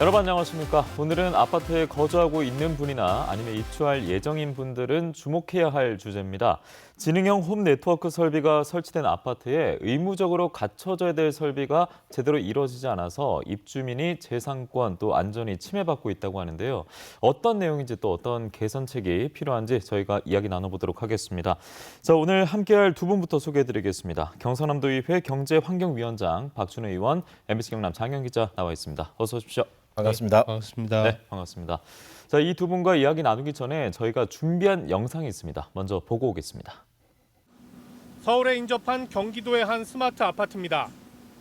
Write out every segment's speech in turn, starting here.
여러분 안녕하십니까? 오늘은 아파트에 거주하고 있는 분이나 아니면 입주할 예정인 분들은 주목해야 할 주제입니다. 지능형 홈 네트워크 설비가 설치된 아파트에 의무적으로 갖춰져야 될 설비가 제대로 이루어지지 않아서 입주민이 재산권 또 안전이 침해받고 있다고 하는데요. 어떤 내용인지 또 어떤 개선책이 필요한지 저희가 이야기 나눠보도록 하겠습니다. 자, 오늘 함께할 두 분부터 소개해드리겠습니다. 경상남도의회 경제환경위원장 박준호 의원, MBC 경남 장현 기자 나와 있습니다. 어서 오십시오. 반갑습니다. 네, 반갑습니다. 네, 반갑습니다. 자, 이 두 분과 이야기 나누기 전에 저희가 준비한 영상이 있습니다. 먼저 보고 오겠습니다. 서울에 인접한 경기도의 한 스마트 아파트입니다.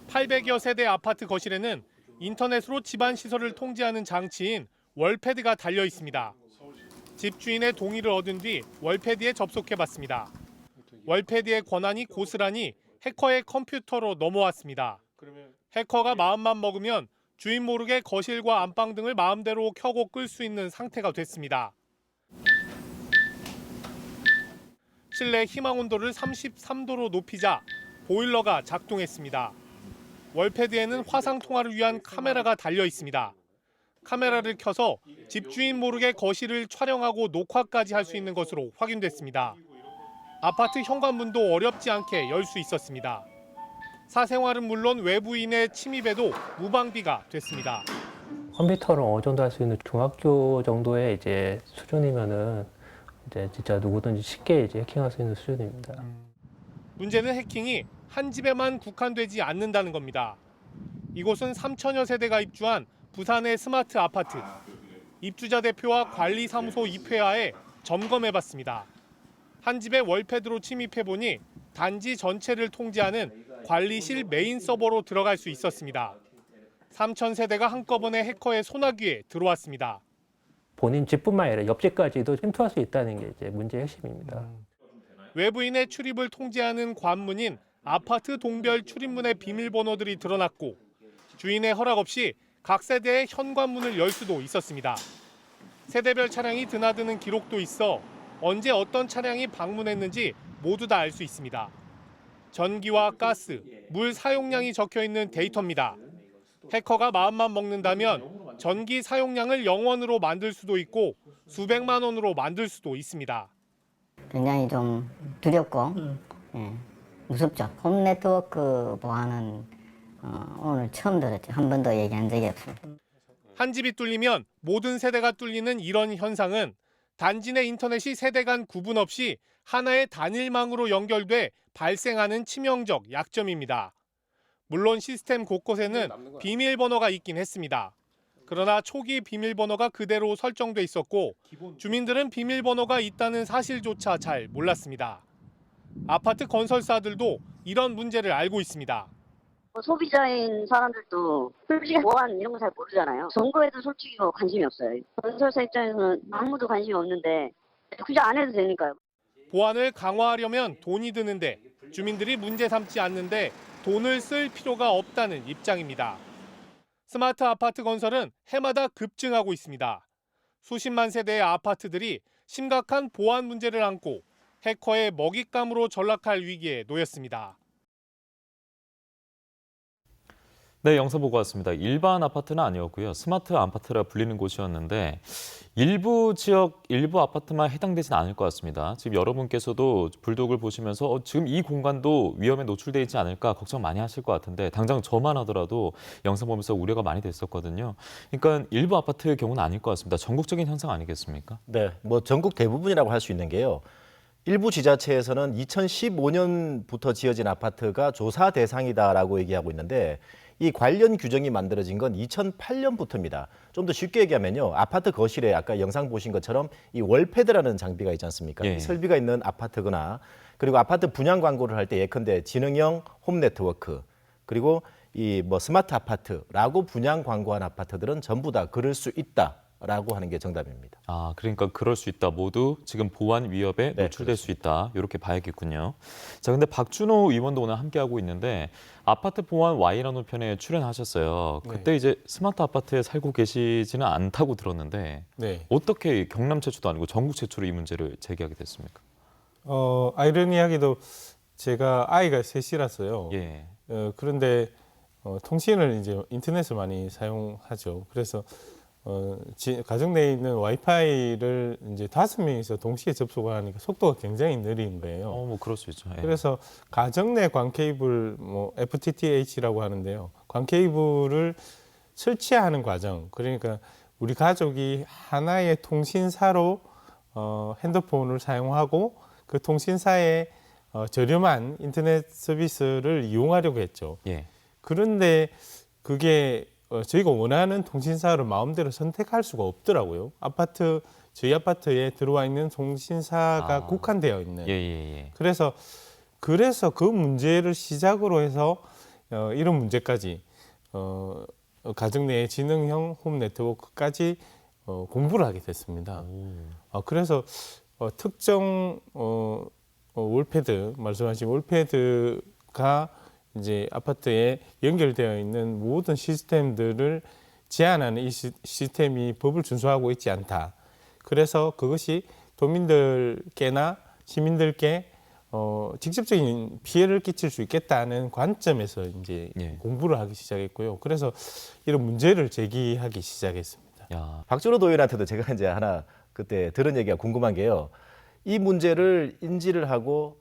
800여 세대 아파트 거실에는 인터넷으로 집안 시설을 통제하는 장치인 월패드가 달려 있습니다. 집주인의 동의를 얻은 뒤 월패드에 접속해봤습니다. 월패드의 권한이 고스란히 해커의 컴퓨터로 넘어왔습니다. 해커가 마음만 먹으면 주인 모르게 거실과 안방 등을 마음대로 켜고 끌 수 있는 상태가 됐습니다. 실내 희망 온도를 33도로 높이자 보일러가 작동했습니다. 월패드에는 화상 통화를 위한 카메라가 달려 있습니다. 카메라를 켜서 집주인 모르게 거실을 촬영하고 녹화까지 할 수 있는 것으로 확인됐습니다. 아파트 현관문도 어렵지 않게 열 수 있었습니다. 사생활은 물론 외부인의 침입에도 무방비가 됐습니다. 컴퓨터를 어느 정도 할 수 있는 중학교 정도의 이제 수준이면은 이제 진짜 누구든지 쉽게 이제 해킹할 수 있는 수준입니다. 문제는 해킹이 한 집에만 국한되지 않는다는 겁니다. 이곳은 3천여 세대가 입주한 부산의 스마트 아파트. 입주자 대표와 관리사무소 입회하에 점검해봤습니다. 한 집에 월패드로 침입해보니 단지 전체를 통제하는 관리실 메인 서버로 들어갈 수 있었습니다. 3천 세대가 한꺼번에 해커의 소나기에 들어왔습니다. 본인 집뿐만 아니라 옆집까지도 침투할 수 있다는 게 이제 문제의 핵심입니다. 외부인의 출입을 통제하는 관문인 아파트 동별 출입문의 비밀번호들이 드러났고 주인의 허락 없이 각 세대의 현관문을 열 수도 있었습니다. 세대별 차량이 드나드는 기록도 있어 언제 어떤 차량이 방문했는지 모두 다 알 수 있습니다. 전기와 가스, 물 사용량이 적혀 있는 데이터입니다. 해커가 마음만 먹는다면 전기 사용량을 0원으로 만들 수도 있고 수백만 원으로 만들 수도 있습니다. 굉장히 좀 두렵고 무섭죠. 홈 네트워크 보안은 오늘 처음 들었죠. 한 번도 얘기한 적이 없습니다. 한 집이 뚫리면 모든 세대가 뚫리는 이런 현상은 단지 내 인터넷이 세대 간 구분 없이 하나의 단일망으로 연결돼 발생하는 치명적 약점입니다. 물론 시스템 곳곳에는 비밀번호가 있긴 했습니다. 그러나 초기 비밀번호가 그대로 설정돼 있었고 주민들은 비밀번호가 있다는 사실조차 잘 몰랐습니다. 아파트 건설사들도 이런 문제를 알고 있습니다. 소비자인 사람들도 솔직히 보안 이런 거 잘 모르잖아요. 정보에도 솔직히 관심이 없어요. 건설사 입장에서는 아무도 관심이 없는데 굳이 안 해도 되니까요. 보안을 강화하려면 돈이 드는데 주민들이 문제 삼지 않는데 돈을 쓸 필요가 없다는 입장입니다. 스마트 아파트 건설은 해마다 급증하고 있습니다. 수십만 세대의 아파트들이 심각한 보안 문제를 안고 해커의 먹잇감으로 전락할 위기에 놓였습니다. 네, 영상 보고 왔습니다. 일반 아파트는 아니었고요. 스마트 아파트라 불리는 곳이었는데 일부 지역, 일부 아파트만 해당되진 않을 것 같습니다. 지금 여러분께서도 불독을 보시면서 지금 이 공간도 위험에 노출되어 있지 않을까 걱정 많이 하실 것 같은데 당장 저만 하더라도 영상 보면서 우려가 많이 됐었거든요. 그러니까 일부 아파트의 경우는 아닐 것 같습니다. 전국적인 현상 아니겠습니까? 네, 뭐 전국 대부분이라고 할 수 있는 게요. 일부 지자체에서는 2015년부터 지어진 아파트가 조사 대상이다라고 얘기하고 있는데 이 관련 규정이 만들어진 건 2008년부터입니다. 좀 더 쉽게 얘기하면요. 아파트 거실에 아까 영상 보신 것처럼 이 월패드라는 장비가 있지 않습니까? 예. 이 설비가 있는 아파트거나 그리고 아파트 분양 광고를 할 때 예컨대 지능형 홈 네트워크 그리고 이 뭐 스마트 아파트라고 분양 광고한 아파트들은 전부 다 그럴 수 있다라고 하는 게 정답입니다. 아, 그러니까 그럴 수 있다. 모두 지금 보안 위협에 네, 노출될 수 있다. 이렇게 봐야겠군요. 자, 근데 박준호 의원도 오늘 함께하고 있는데 아파트 보안 Y라는 편에 출연하셨어요. 그때 이제 스마트 아파트에 살고 계시지는 않다고 들었는데 어떻게 경남 최초도 아니고 전국 최초로 이 문제를 제기하게 됐습니까? 아이러니하게도 제가 아이가 셋이라서요. 예. 그런데 통신을 이제 인터넷을 많이 사용하죠. 그래서 가정 내에 있는 와이파이를 이제 5명이서 동시에 접속하니까 속도가 굉장히 느린 거예요. 뭐 그럴 수 있죠. 예. 그래서 가정 내 광 케이블 뭐 FTTH라고 하는데요. 광 케이블을 설치하는 과정. 그러니까 우리 가족이 하나의 통신사로 핸드폰을 사용하고 그 통신사의 저렴한 인터넷 서비스를 이용하려고 했죠. 예. 그런데 그게 저희가 원하는 통신사를 마음대로 선택할 수가 없더라고요. 저희 아파트에 들어와 있는 통신사가 국한되어 있는. 예. 그래서 그 문제를 시작으로 해서 이런 문제까지 가정 내의 지능형 홈 네트워크까지 공부를 하게 됐습니다. 그래서 특정 올패드, 말씀하신 올패드가 이제 아파트에 연결되어 있는 모든 시스템들을 제한하는 이 시스템이 법을 준수하고 있지 않다. 그래서 그것이 도민들께나 시민들께 직접적인 피해를 끼칠 수 있겠다는 관점에서 이제 공부를 하기 시작했고요. 그래서 이런 문제를 제기하기 시작했습니다. 야. 박준호 도의원한테도 제가 이제 하나 그때 들은 얘기가 궁금한 게요. 이 문제를 인지를 하고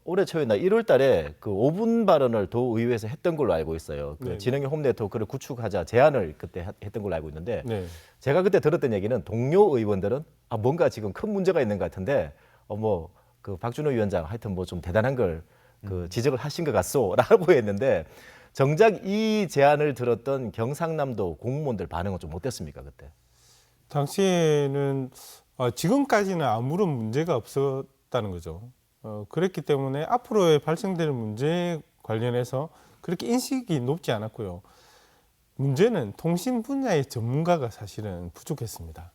올해 초에 1월 달에 그 5분 발언을 도의회에서 했던 걸로 알고 있어요. 그 네. 지능형 홈 네트워크를 구축하자 제안을 그때 했던 걸로 알고 있는데 네. 제가 그때 들었던 얘기는 동료 의원들은 뭔가 지금 큰 문제가 있는 것 같은데 그 박준호 위원장 하여튼 뭐 좀 대단한 걸 그 지적을 하신 것 같소라고 했는데 정작 이 제안을 들었던 경상남도 공무원들 반응은 좀 어땠습니까 그때? 당시에는 지금까지는 아무런 문제가 없었다는 거죠. 그랬기 때문에 앞으로의 발생될 문제 관련해서 그렇게 인식이 높지 않았고요. 문제는 통신 분야의 전문가가 사실은 부족했습니다.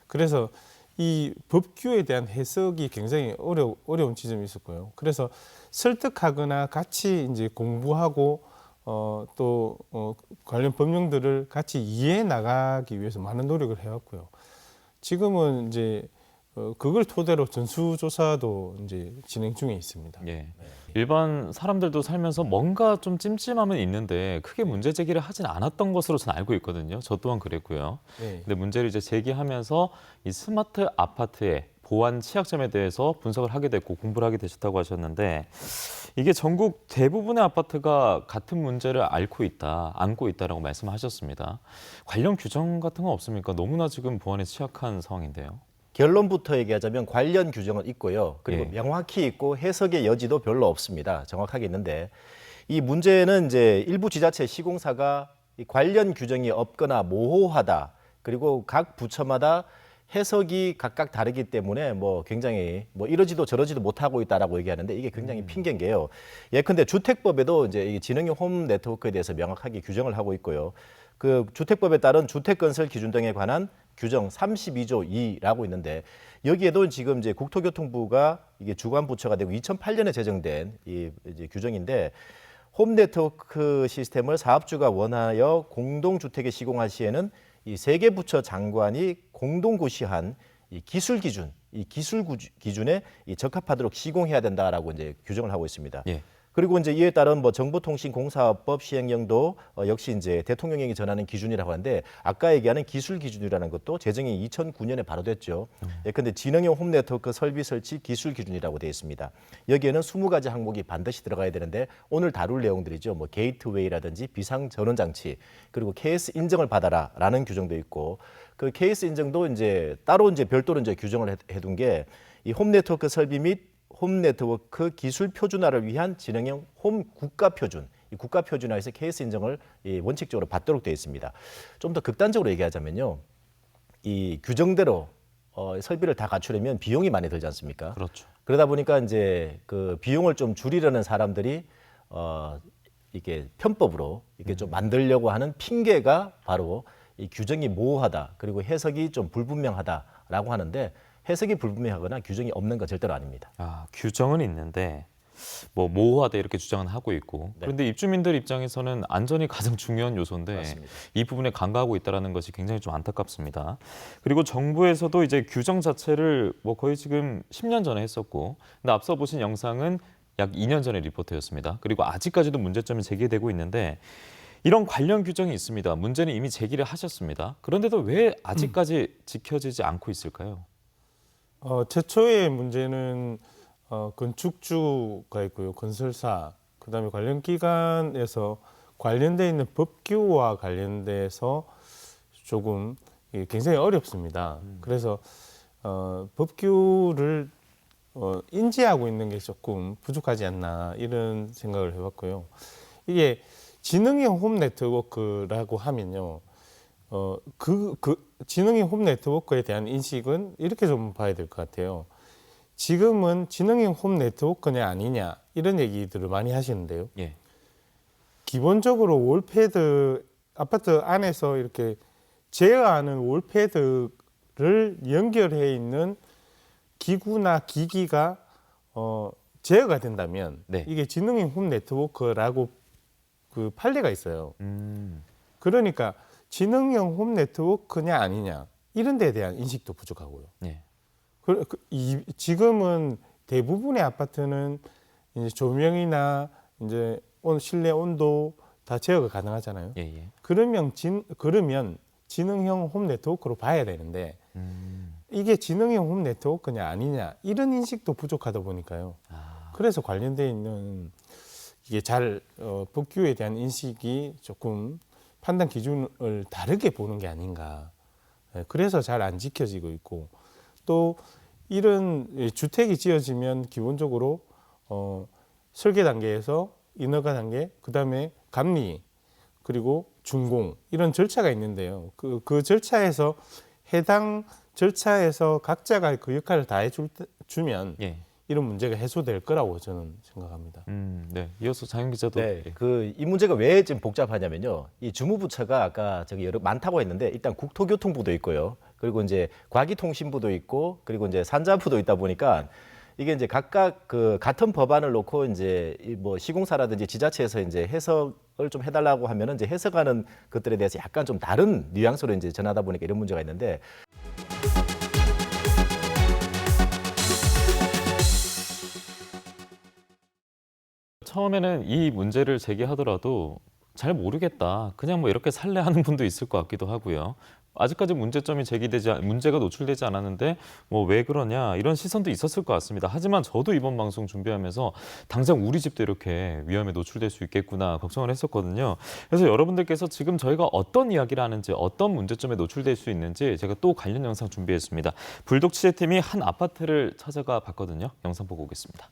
그래서 이 법규에 대한 해석이 굉장히 어려운 지점이 있었고요. 그래서 설득하거나 같이 이제 공부하고 또 관련 법령들을 같이 이해해 나가기 위해서 많은 노력을 해왔고요. 지금은 이제 그걸 토대로 전수조사도 이제 진행 중에 있습니다. 예. 일반 사람들도 살면서 뭔가 좀 찜찜함은 있는데 크게 문제 제기를 하진 않았던 것으로 저는 알고 있거든요. 저 또한 그랬고요. 네. 근데 문제를 이제 제기하면서 이 스마트 아파트의 보안 취약점에 대해서 분석을 하게 됐고 공부를 하게 되셨다고 하셨는데 이게 전국 대부분의 아파트가 같은 문제를 안고 있다라고 말씀하셨습니다. 관련 규정 같은 건 없습니까? 너무나 지금 보안에 취약한 상황인데요. 결론부터 얘기하자면 관련 규정은 있고요. 그리고 예. 명확히 있고 해석의 여지도 별로 없습니다. 정확하게 있는데 이 문제는 이제 일부 지자체 시공사가 이 관련 규정이 없거나 모호하다. 그리고 각 부처마다 해석이 각각 다르기 때문에 굉장히 이러지도 저러지도 못하고 있다라고 얘기하는데 이게 굉장히 핑계인 게요. 예컨대 주택법에도 이제 이 지능형 홈 네트워크에 대해서 명확하게 규정을 하고 있고요. 그 주택법에 따른 주택건설 기준 등에 관한 규정 32조 2라고 있는데 여기에도 지금 이제 국토교통부가 이게 주관 부처가 되고 2008년에 제정된 이 이제 규정인데 홈 네트워크 시스템을 사업주가 원하여 공동주택에 시공할 시에는 이 세 개 부처 장관이 공동 고시한 이 기술 기준에 적합하도록 시공해야 된다라고 이제 규정을 하고 있습니다. 예. 그리고 이제 이에 따른 정보통신공사법 시행령도 역시 이제 대통령령이 전하는 기준이라고 하는데 아까 얘기하는 기술 기준이라는 것도 제정이 2009년에 바로 됐죠. 예컨대 지능형 홈 네트워크 설치 기술 기준이라고 되어 있습니다. 여기에는 20가지 항목이 반드시 들어가야 되는데 오늘 다룰 내용들이죠. 게이트웨이라든지 비상 전원 장치 그리고 KS 인정을 받아라라는 규정도 있고 그 KS 인정도 이제 따로 이제 별도로 이제 규정을 해둔 게 이 홈 네트워크 설비 및 홈 네트워크 기술 표준화를 위한 지능형 홈 국가 표준, 이 국가 표준화에서 KS 인정을 원칙적으로 받도록 되어 있습니다. 좀 더 극단적으로 얘기하자면요, 이 규정대로 설비를 다 갖추려면 비용이 많이 들지 않습니까? 그렇죠. 그러다 보니까 이제 그 비용을 좀 줄이려는 사람들이 이게 편법으로 이렇게 좀 만들려고 하는 핑계가 바로 이 규정이 모호하다 그리고 해석이 좀 불분명하다라고 하는데. 해석이 불분명하거나 규정이 없는 건 절대로 아닙니다. 규정은 있는데 모호하다 이렇게 주장은 하고 있고 그런데 입주민들 입장에서는 안전이 가장 중요한 요소인데 맞습니다. 이 부분에 간과하고 있다는 것이 굉장히 좀 안타깝습니다. 그리고 정부에서도 이제 규정 자체를 거의 지금 10년 전에 했었고 근데 앞서 보신 영상은 약 2년 전의 리포트였습니다. 그리고 아직까지도 문제점이 제기되고 있는데 이런 관련 규정이 있습니다. 문제는 이미 제기를 하셨습니다. 그런데도 왜 아직까지 지켜지지 않고 있을까요? 최초의 문제는 건축주가 있고요, 건설사, 그다음에 관련 기관에서 관련돼 있는 법규와 관련돼서 조금 굉장히 어렵습니다. 그래서 법규를 인지하고 있는 게 조금 부족하지 않나 이런 생각을 해봤고요. 이게 지능형 홈 네트워크라고 하면요, 지능형 홈 네트워크에 대한 인식은 이렇게 좀 봐야 될 것 같아요. 지금은 지능형 홈 네트워크냐 아니냐 이런 얘기들을 많이 하시는데요. 예. 기본적으로 월패드, 아파트 안에서 이렇게 제어하는 월패드를 연결해 있는 기구나 기기가 제어가 된다면 네. 이게 지능형 홈 네트워크라고 그 판례가 있어요. 그러니까 지능형 홈 네트워크냐 아니냐 이런 데에 대한 인식도 부족하고요. 예. 지금은 대부분의 아파트는 이제 조명이나 이제 실내 온도 다 제어가 가능하잖아요. 예, 예. 그러면 지능형 홈 네트워크로 봐야 되는데 이게 지능형 홈 네트워크냐 아니냐 이런 인식도 부족하다 보니까요. 그래서 관련돼 있는 이게 법규에 대한 인식이 조금 판단 기준을 다르게 보는 게 아닌가. 그래서 잘 안 지켜지고 있고, 또 이런 주택이 지어지면 기본적으로 설계 단계에서 인허가 단계, 그다음에 감리, 그리고 준공 이런 절차가 있는데요. 그 절차에서 해당 절차에서 각자가 그 역할을 다 해주면 예. 이런 문제가 해소될 거라고 저는 생각합니다. 네. 이어서 장현 기자도. 네, 예. 이 문제가 왜 지금 복잡하냐면요. 이 주무부처가 아까 여러 많다고 했는데 일단 국토교통부도 있고요. 그리고 이제 과기통신부도 있고 그리고 이제 산자부도 있다 보니까 이게 이제 각각 그 같은 법안을 놓고 이제 뭐 시공사라든지 지자체에서 이제 해석을 좀 해달라고 하면은 이제 해석하는 것들에 대해서 약간 좀 다른 뉘앙스로 이제 전하다 보니까 이런 문제가 있는데. 처음에는 이 문제를 제기하더라도 잘 모르겠다. 그냥 뭐 이렇게 살래 하는 분도 있을 것 같기도 하고요. 아직까지 문제가 노출되지 않았는데 뭐 왜 그러냐 이런 시선도 있었을 것 같습니다. 하지만 저도 이번 방송 준비하면서 당장 우리 집도 이렇게 위험에 노출될 수 있겠구나 걱정을 했었거든요. 그래서 여러분들께서 지금 저희가 어떤 이야기를 하는지 어떤 문제점에 노출될 수 있는지 제가 또 관련 영상 준비했습니다. 불독 취재팀이 한 아파트를 찾아가 봤거든요. 영상 보고 오겠습니다.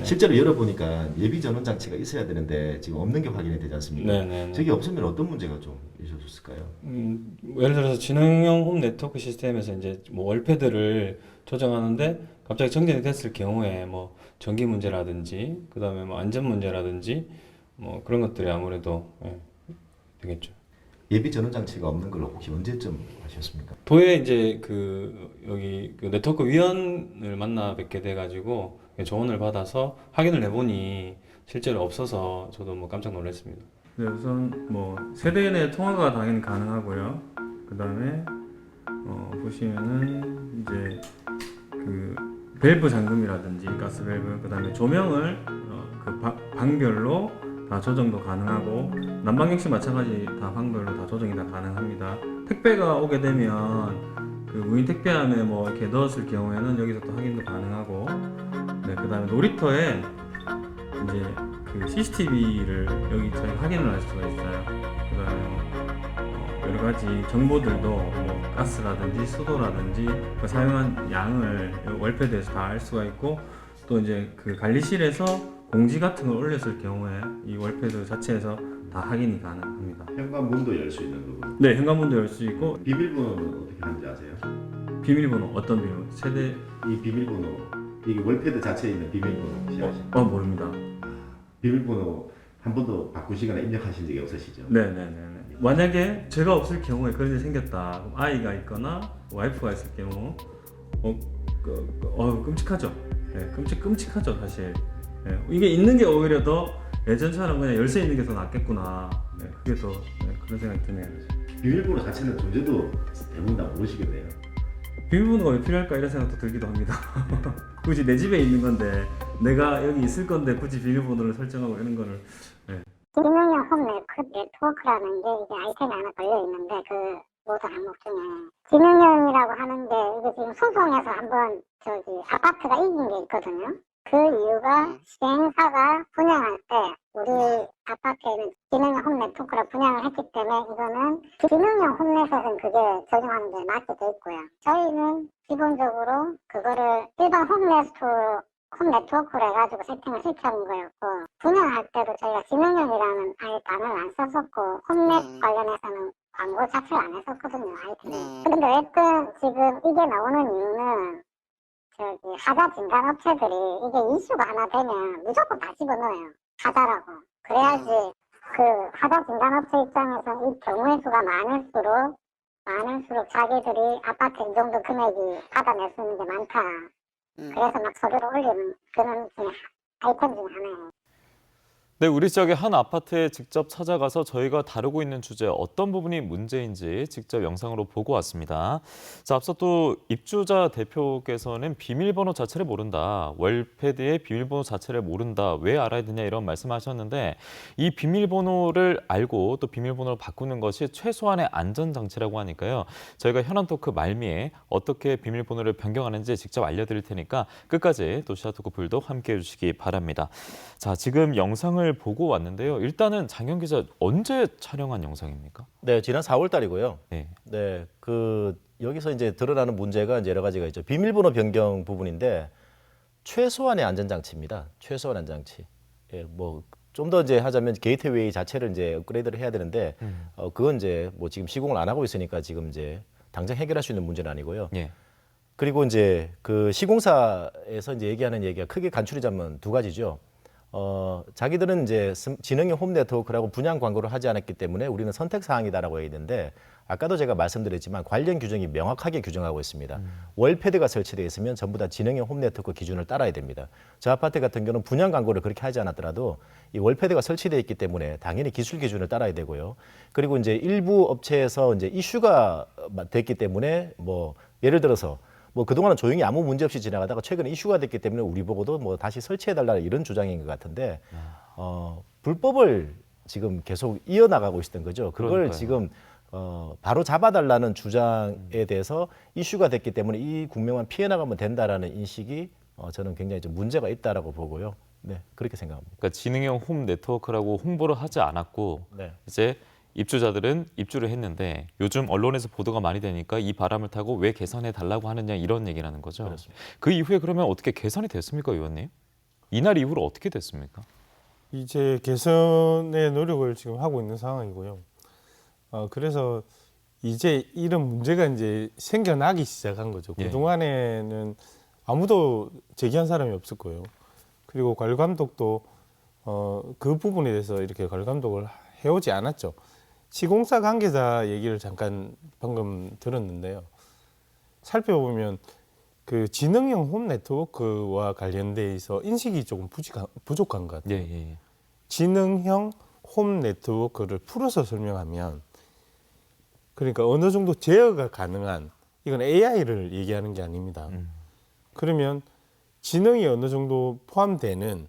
실제로 열어보니까 예비 전원 장치가 있어야 되는데 지금 없는 게 확인이 되지 않습니까? 네네. 저게 없으면 어떤 문제가 좀 있었을까요? 예를 들어서 지능형 홈 네트워크 시스템에서 이제 뭐 월패드를 조정하는데 갑자기 정전이 됐을 경우에 뭐 전기 문제라든지 그다음에 뭐 안전 문제라든지 뭐 그런 것들이 아무래도 되겠죠. 예비 전원 장치가 없는 걸 혹시 언제쯤 아셨습니까? 도에 이제 여기 그 네트워크 위원을 만나 뵙게 돼가지고 조언을 받아서 확인을 해보니 실제로 없어서 저도 뭐 깜짝 놀랐습니다. 네, 우선 뭐 세대 내 통화가 당연히 가능하고요. 그 다음에 보시면은 이제 그 밸브 잠금이라든지 가스 밸브, 그 다음에 조명을 방별로 다 조정도 가능하고 난방 역시 마찬가지 다 방별로 다 조정이 다 가능합니다. 택배가 오게 되면 그 무인 택배함에 뭐 이렇게 넣었을 경우에는 여기서 또 확인도 가능하고, 네, 그 다음에 놀이터에 이제 그 CCTV를 여기 저희 확인을 할 수가 있어요. 그 다음에 여러 가지 정보들도 뭐 가스라든지 수도라든지 그 사용한 양을 월패드에서 다 알 수가 있고, 또 이제 그 관리실에서 공지 같은 걸 올렸을 경우에 이 월패드 자체에서 다 확인이 가능합니다. 현관문도 열 수 있는 부분. 네, 현관문도 열 수 있고. 비밀번호는 어떻게 하는지 아세요? 비밀번호 어떤 비밀번호? 세대 이 비밀번호, 이게 월패드 자체에 있는 비밀번호 혹시 아세요? 모릅니다. 비밀번호 한 번도 바꾸시거나 입력하신 적이 없으시죠? 네네네. 만약에 제가 없을 경우에 그런 일이 생겼다. 그럼 아이가 있거나 와이프가 있을 경우 끔찍하죠. 네, 끔찍하죠 사실. 네, 이게 있는 게 오히려 더 예전처럼 그냥 열쇠 있는 게 더 낫겠구나. 네, 그게 더 그런 생각이 드네요. 비밀번호 자체는 존재도 대부분 다 모르시겠네요. 비밀번호가 왜 필요할까 이런 생각도 들기도 합니다. 굳이 내 집에 있는 건데 내가 여기 있을 건데 굳이 비밀번호를 설정하고 이런 거를. 지능형 홈 네트워크라는 게 이게 아이템이 하나 걸려 있는데 그 모두 항목 중에 지능형이라고 하는데 이게 지금 소송에서 한번 아파트가 이긴 게 있거든요. 그 이유가 시행사가 분양할 때 우리 아파트에는 지능형 홈 네트워크를 분양을 했기 때문에 이거는 지능형 홈넷에서는 그게 적용하는 게 맞게 돼 있고요. 저희는 기본적으로 그거를 일반 홈네트워크로 해가지고 세팅을 시켜놓은 거였고 분양할 때도 저희가 지능형이라는 아예 단어를 안 썼었고 홈넷 관련해서는 광고 자체를 안 했었거든요. 아이템이. 그런데 어쨌든 지금 이게 나오는 이유는 하자 진단 업체들이 이게 이슈가 하나 되면 무조건 다 집어넣어요. 하자라고. 그래야지 그 하자 진단 업체 입장에서 이 경우의 수가 많을수록 자기들이 아파트 이 정도 금액이 받아낼 수 있는 게 많다. 그래서 막 서류를 올리는 그런 아이템 중 하나예요. 네, 우리 지역의 한 아파트에 직접 찾아가서 저희가 다루고 있는 주제 어떤 부분이 문제인지 직접 영상으로 보고 왔습니다. 자, 앞서 또 입주자 대표께서는 비밀번호 자체를 모른다. 월패드의 비밀번호 자체를 모른다. 왜 알아야 되냐 이런 말씀하셨는데 이 비밀번호를 알고 또 비밀번호를 바꾸는 것이 최소한의 안전장치라고 하니까요. 저희가 현안 토크 말미에 어떻게 비밀번호를 변경하는지 직접 알려드릴 테니까 끝까지 또 시사토크 불독 함께해 주시기 바랍니다. 자, 지금 영상을 보고 왔는데요. 일단은 장현 기자 언제 촬영한 영상입니까? 네, 지난 4월 달이고요. 네. 네, 여기서 이제 드러나는 문제가 이제 여러 가지가 있죠. 비밀번호 변경 부분인데 최소한의 안전장치입니다. 최소한 안전장치. 예, 뭐 좀 더 이제 하자면 게이트웨이 자체를 이제 업그레이드를 해야 되는데 그건 이제 뭐 지금 시공을 안 하고 있으니까 지금 이제 당장 해결할 수 있는 문제는 아니고요. 예. 그리고 이제 그 시공사에서 이제 얘기하는 얘기가 크게 간추리자면 두 가지죠. 자기들은 이제 지능형 홈 네트워크라고 분양 광고를 하지 않았기 때문에 우리는 선택 사항이다라고 해야 되는데 아까도 제가 말씀드렸지만 관련 규정이 명확하게 규정하고 있습니다. 월패드가 설치되어 있으면 전부 다 지능형 홈 네트워크 기준을 따라야 됩니다. 저 아파트 같은 경우는 분양 광고를 그렇게 하지 않았더라도 이 월패드가 설치되어 있기 때문에 당연히 기술 기준을 따라야 되고요. 그리고 이제 일부 업체에서 이제 이슈가 됐기 때문에 뭐 예를 들어서 뭐 그동안은 조용히 아무 문제 없이 지나가다가 최근에 이슈가 됐기 때문에 우리 보고도 뭐 다시 설치해달라 이런 주장인 것 같은데 불법을 지금 계속 이어나가고 있었던 거죠. 그걸 그러니까요. 지금 바로 잡아달라는 주장에 대해서 이슈가 됐기 때문에 이 국명만 피해 나가면 된다라는 인식이 저는 굉장히 좀 문제가 있다라고 보고요. 네, 그렇게 생각합니다. 그러니까 지능형 홈 네트워크라고 홍보를 하지 않았고 네. 이제 입주자들은 입주를 했는데 요즘 언론에서 보도가 많이 되니까 이 바람을 타고 왜 개선해 달라고 하느냐 이런 얘기라는 거죠. 그렇습니다. 그 이후에 그러면 어떻게 개선이 됐습니까, 의원님? 이날 이후로 어떻게 됐습니까? 이제 개선의 노력을 지금 하고 있는 상황이고요. 그래서 이제 이런 문제가 이제 생겨나기 시작한 거죠. 예. 그동안에는 아무도 제기한 사람이 없을 거예요. 그리고 관리 감독도 그 부분에 대해서 이렇게 관리 감독을 해오지 않았죠. 시공사 관계자 얘기를 잠깐 방금 들었는데요. 살펴보면 그 지능형 홈 네트워크와 관련돼 있어 인식이 조금 부족한 것 같아요. 예. 지능형 홈 네트워크를 풀어서 설명하면 그러니까 어느 정도 제어가 가능한 이건 AI를 얘기하는 게 아닙니다. 그러면 지능이 어느 정도 포함되는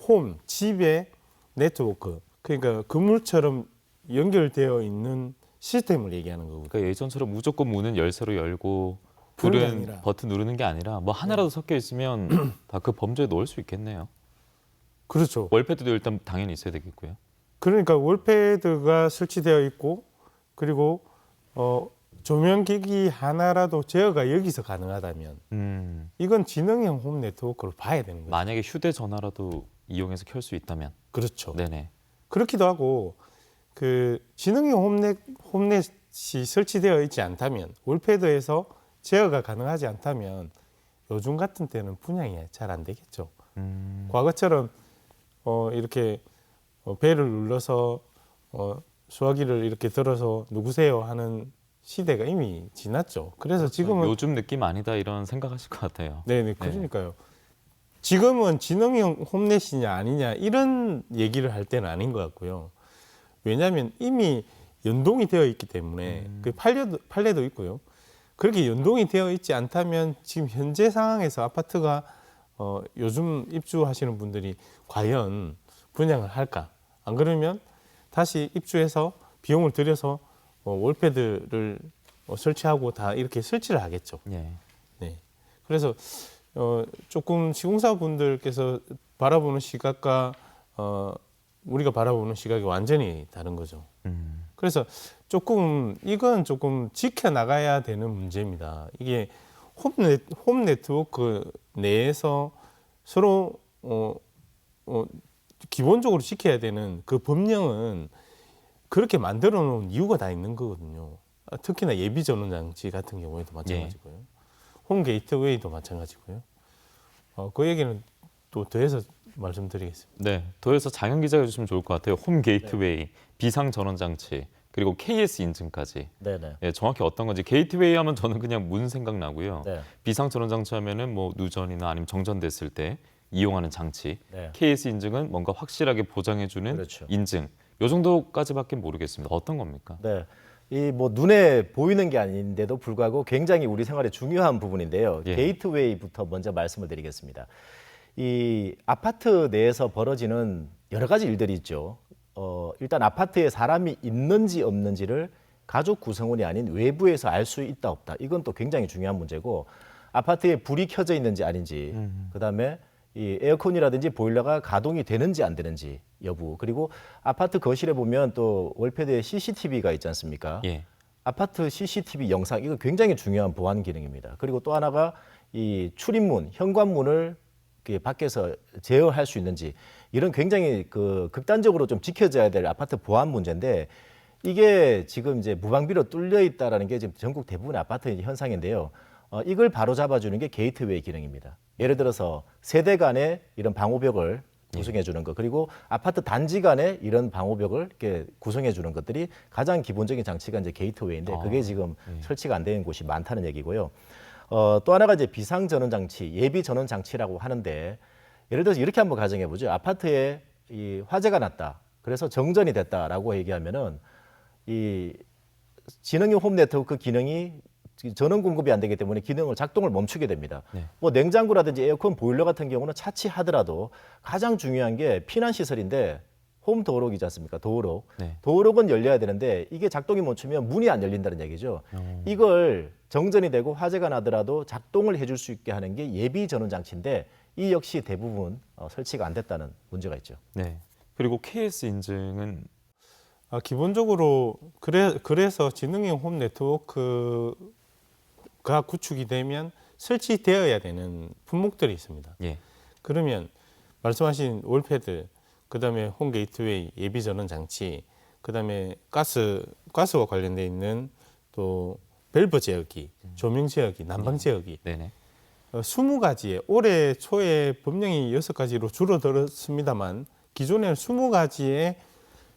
홈, 집의 네트워크 그러니까 건물처럼 연결되어 있는 시스템을 얘기하는 거거든요. 그러니까 예전처럼 무조건 문은 열쇠로 열고 그런 게 불은 아니라. 버튼 누르는 게 아니라 뭐 하나라도 섞여 있으면 다 그 범죄에 넣을 수 있겠네요. 그렇죠. 월패드도 일단 당연히 있어야 되겠고요. 그러니까 월패드가 설치되어 있고 그리고 조명기기 하나라도 제어가 여기서 가능하다면 이건 지능형 홈 네트워크로 봐야 되는 거죠. 만약에 휴대전화라도 이용해서 켤 수 있다면. 그렇죠. 네네. 그렇기도 하고 그 지능형 홈넷이 설치되어 있지 않다면 월패드에서 제어가 가능하지 않다면 요즘 같은 때는 분양이 잘 안 되겠죠. 과거처럼 이렇게 배를 눌러서 수화기를 이렇게 들어서 누구세요 하는 시대가 이미 지났죠. 그래서 지금은 요즘 느낌 아니다 이런 생각하실 것 같아요. 네네, 그러니까요. 지금은 지능형 홈넷이냐 아니냐 이런 얘기를 할 때는 아닌 것 같고요. 왜냐하면 이미 연동이 되어 있기 때문에 그 판례도 있고요. 그렇게 연동이 되어 있지 않다면 지금 현재 상황에서 아파트가 요즘 입주하시는 분들이 과연 분양을 할까? 안 그러면 다시 입주해서 비용을 들여서 월패드를 설치하고 다 이렇게 설치를 하겠죠. 예. 네. 그래서 조금 시공사분들께서 바라보는 시각과 우리가 바라보는 시각이 완전히 다른 거죠. 그래서 이건 조금 지켜나가야 되는 문제입니다. 이게 홈 네트워크 내에서 서로 기본적으로 지켜야 되는 그 법령은 그렇게 만들어 놓은 이유가 다 있는 거거든요. 특히나 예비 전원 장치 같은 경우에도 마찬가지고요. 홈 게이트웨이도 마찬가지고요. 그 얘기는 또 더해서 말씀드리겠습니다. 네, 더해서 장현 기자가 해주시면 좋을 것 같아요. 홈 게이트웨이, 비상 전원 장치, 그리고 KS 인증까지. 네네. 예, 정확히 어떤 건지 게이트웨이 하면 저는 그냥 문 생각나고요. 네. 비상 전원 장치 하면은 뭐 누전이나 아니면 정전됐을 때 이용하는 장치. 네. KS 인증은 뭔가 확실하게 보장해주는 그렇죠. 인증. 요 정도까지밖에 모르겠습니다. 어떤 겁니까? 네. 이 뭐 눈에 보이는 게 아닌데도 불구하고 굉장히 우리 생활에 중요한 부분인데요. 예. 게이트웨이부터 먼저 말씀을 드리겠습니다. 이 아파트 내에서 벌어지는 여러 가지 일들이 있죠. 일단 아파트에 사람이 있는지 없는지를 가족 구성원이 아닌 외부에서 알 수 있다 없다. 이건 또 굉장히 중요한 문제고, 아파트에 불이 켜져 있는지 아닌지, 그다음에 이 에어컨이라든지 보일러가 가동이 되는지 안 되는지 여부, 그리고 아파트 거실에 보면 또 월패드에 CCTV가 있지 않습니까? 예. 아파트 CCTV 영상, 이거 굉장히 중요한 보안 기능입니다. 그리고 또 하나가 이 출입문, 현관문을 밖에서 제어할 수 있는지, 이런 굉장히 극단적으로 좀 지켜져야 될 아파트 보안 문제인데, 이게 지금 이제 무방비로 뚫려 있다라는 게 지금 전국 대부분의 아파트 현상인데요. 이걸 바로 잡아주는 게 게이트웨이 기능입니다. 예를 들어서 세대 간에 이런 방호벽을 구성해 주는 것, 그리고 아파트 단지 간에 이런 방호벽을 이렇게 구성해 주는 것들이 가장 기본적인 장치가 이제 게이트웨이인데, 그게 지금 설치가 안 되는 곳이 많다는 얘기고요. 또 하나가 이제 비상 전원 장치, 예비 전원 장치라고 하는데, 예를 들어서 이렇게 한번 가정해 보죠. 아파트에 이 화재가 났다. 그래서 정전이 됐다라고 얘기하면은 이 지능형 홈 네트워크 기능이 전원 공급이 안 되기 때문에 작동을 멈추게 됩니다. 네. 뭐 냉장고라든지 에어컨, 보일러 같은 경우는 차치하더라도 가장 중요한 게 피난 시설인데, 홈 도어록이지 않습니까? 도어록. 네. 도어록은 열려야 되는데 이게 작동이 멈추면 문이 안 열린다는 얘기죠. 이걸 정전이 되고 화재가 나더라도 작동을 해줄 수 있게 하는 게 예비 전원 장치인데, 이 역시 대부분 설치가 안 됐다는 문제가 있죠. 네. 그리고 KS 인증은 기본적으로 그래서 지능형 홈 네트워크가 구축이 되면 설치되어야 되는 품목들이 있습니다. 예. 그러면 말씀하신 월패드, 그다음에 홈 게이트웨이, 예비 전원 장치, 그다음에 가스와 관련돼 있는 또 밸브 제어기, 조명 제어기, 난방 제어기, 네네. 20가지에 올해 초에 법령이 6가지로 줄어들었습니다만, 기존에는 20가지의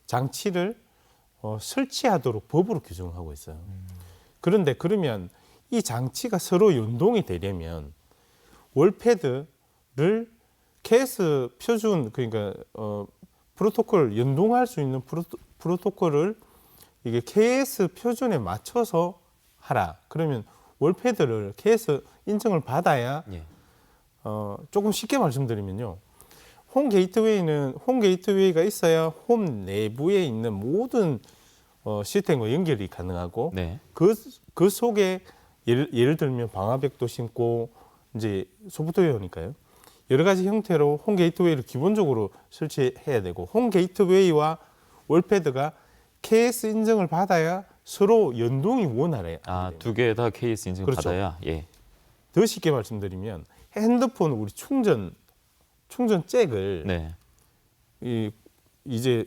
장치를 설치하도록 법으로 규정하고 있어요. 그런데 그러면 이 장치가 서로 연동이 되려면 월패드를 KS 표준, 그러니까 프로토콜, 연동할 수 있는 프로토콜을 이게 KS 표준에 맞춰서 하라. 그러면 월패드를 KS 인증을 받아야 예. 조금 쉽게 말씀드리면요. 홈 게이트웨이가 있어야 홈 내부에 있는 모든 시스템과 연결이 가능하고, 네. 그 속에 예를 들면 방화벽도 심고 이제 소프트웨어니까요. 여러 가지 형태로 홈 게이트웨이를 기본적으로 설치해야 되고, 홈 게이트웨이와 월패드가 KS 인증을 받아야 서로 연동이 원활해요. 두 개 다 KS 인증 그렇죠. 받아야. 예. 더 쉽게 말씀드리면 핸드폰 우리 충전 잭을 네. 이제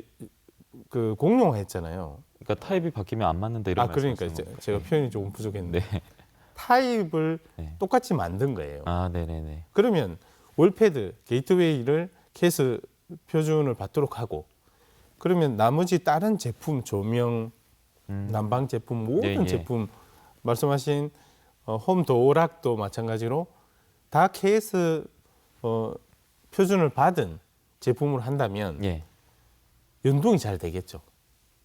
공용화했잖아요. 그러니까 타입이 바뀌면 안 맞는다 이런 그러니까 말씀이신 제가 건가요? 표현이 조금 부족했는데, 네. 타입을 네. 똑같이 만든 거예요. 네네네. 그러면 월패드, 게이트웨이를 KS 표준을 받도록 하고, 그러면 나머지 다른 제품, 조명, 난방 제품, 모든 예. 제품 말씀하신 홈 도어락도 마찬가지로 다 KS 표준을 받은 제품을 한다면 예. 연동이 잘 되겠죠.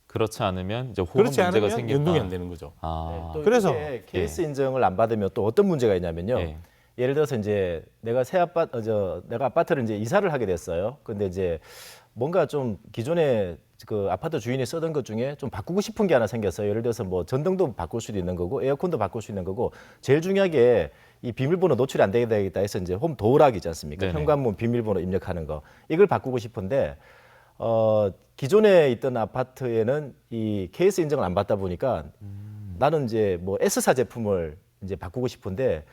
그렇지 않으면 이제 호흡 그렇지 문제가 않으면 생긴다. 연동이 안 되는 거죠. 아, 또 그래서- 이게 KS 인증을 안 받으면 또 어떤 문제가 있냐면요. 예. 예를 들어서 이제 내가 내가 아파트를 이제 이사를 하게 됐어요. 근데 이제 뭔가 좀 기존에 그 아파트 주인이 쓰던 것 중에 좀 바꾸고 싶은 게 하나 생겼어요. 예를 들어서 뭐 전등도 바꿀 수도 있는 거고 에어컨도 바꿀 수 있는 거고 제일 중요하게 이 비밀번호 노출이 안 되겠다 해서 이제 홈 도어락 있지 않습니까? 네네. 현관문 비밀번호 입력하는 거 이걸 바꾸고 싶은데 기존에 있던 아파트에는 이 KS 인증을 안 받다 보니까 나는 이제 뭐 S사 제품을 이제 바꾸고 싶은데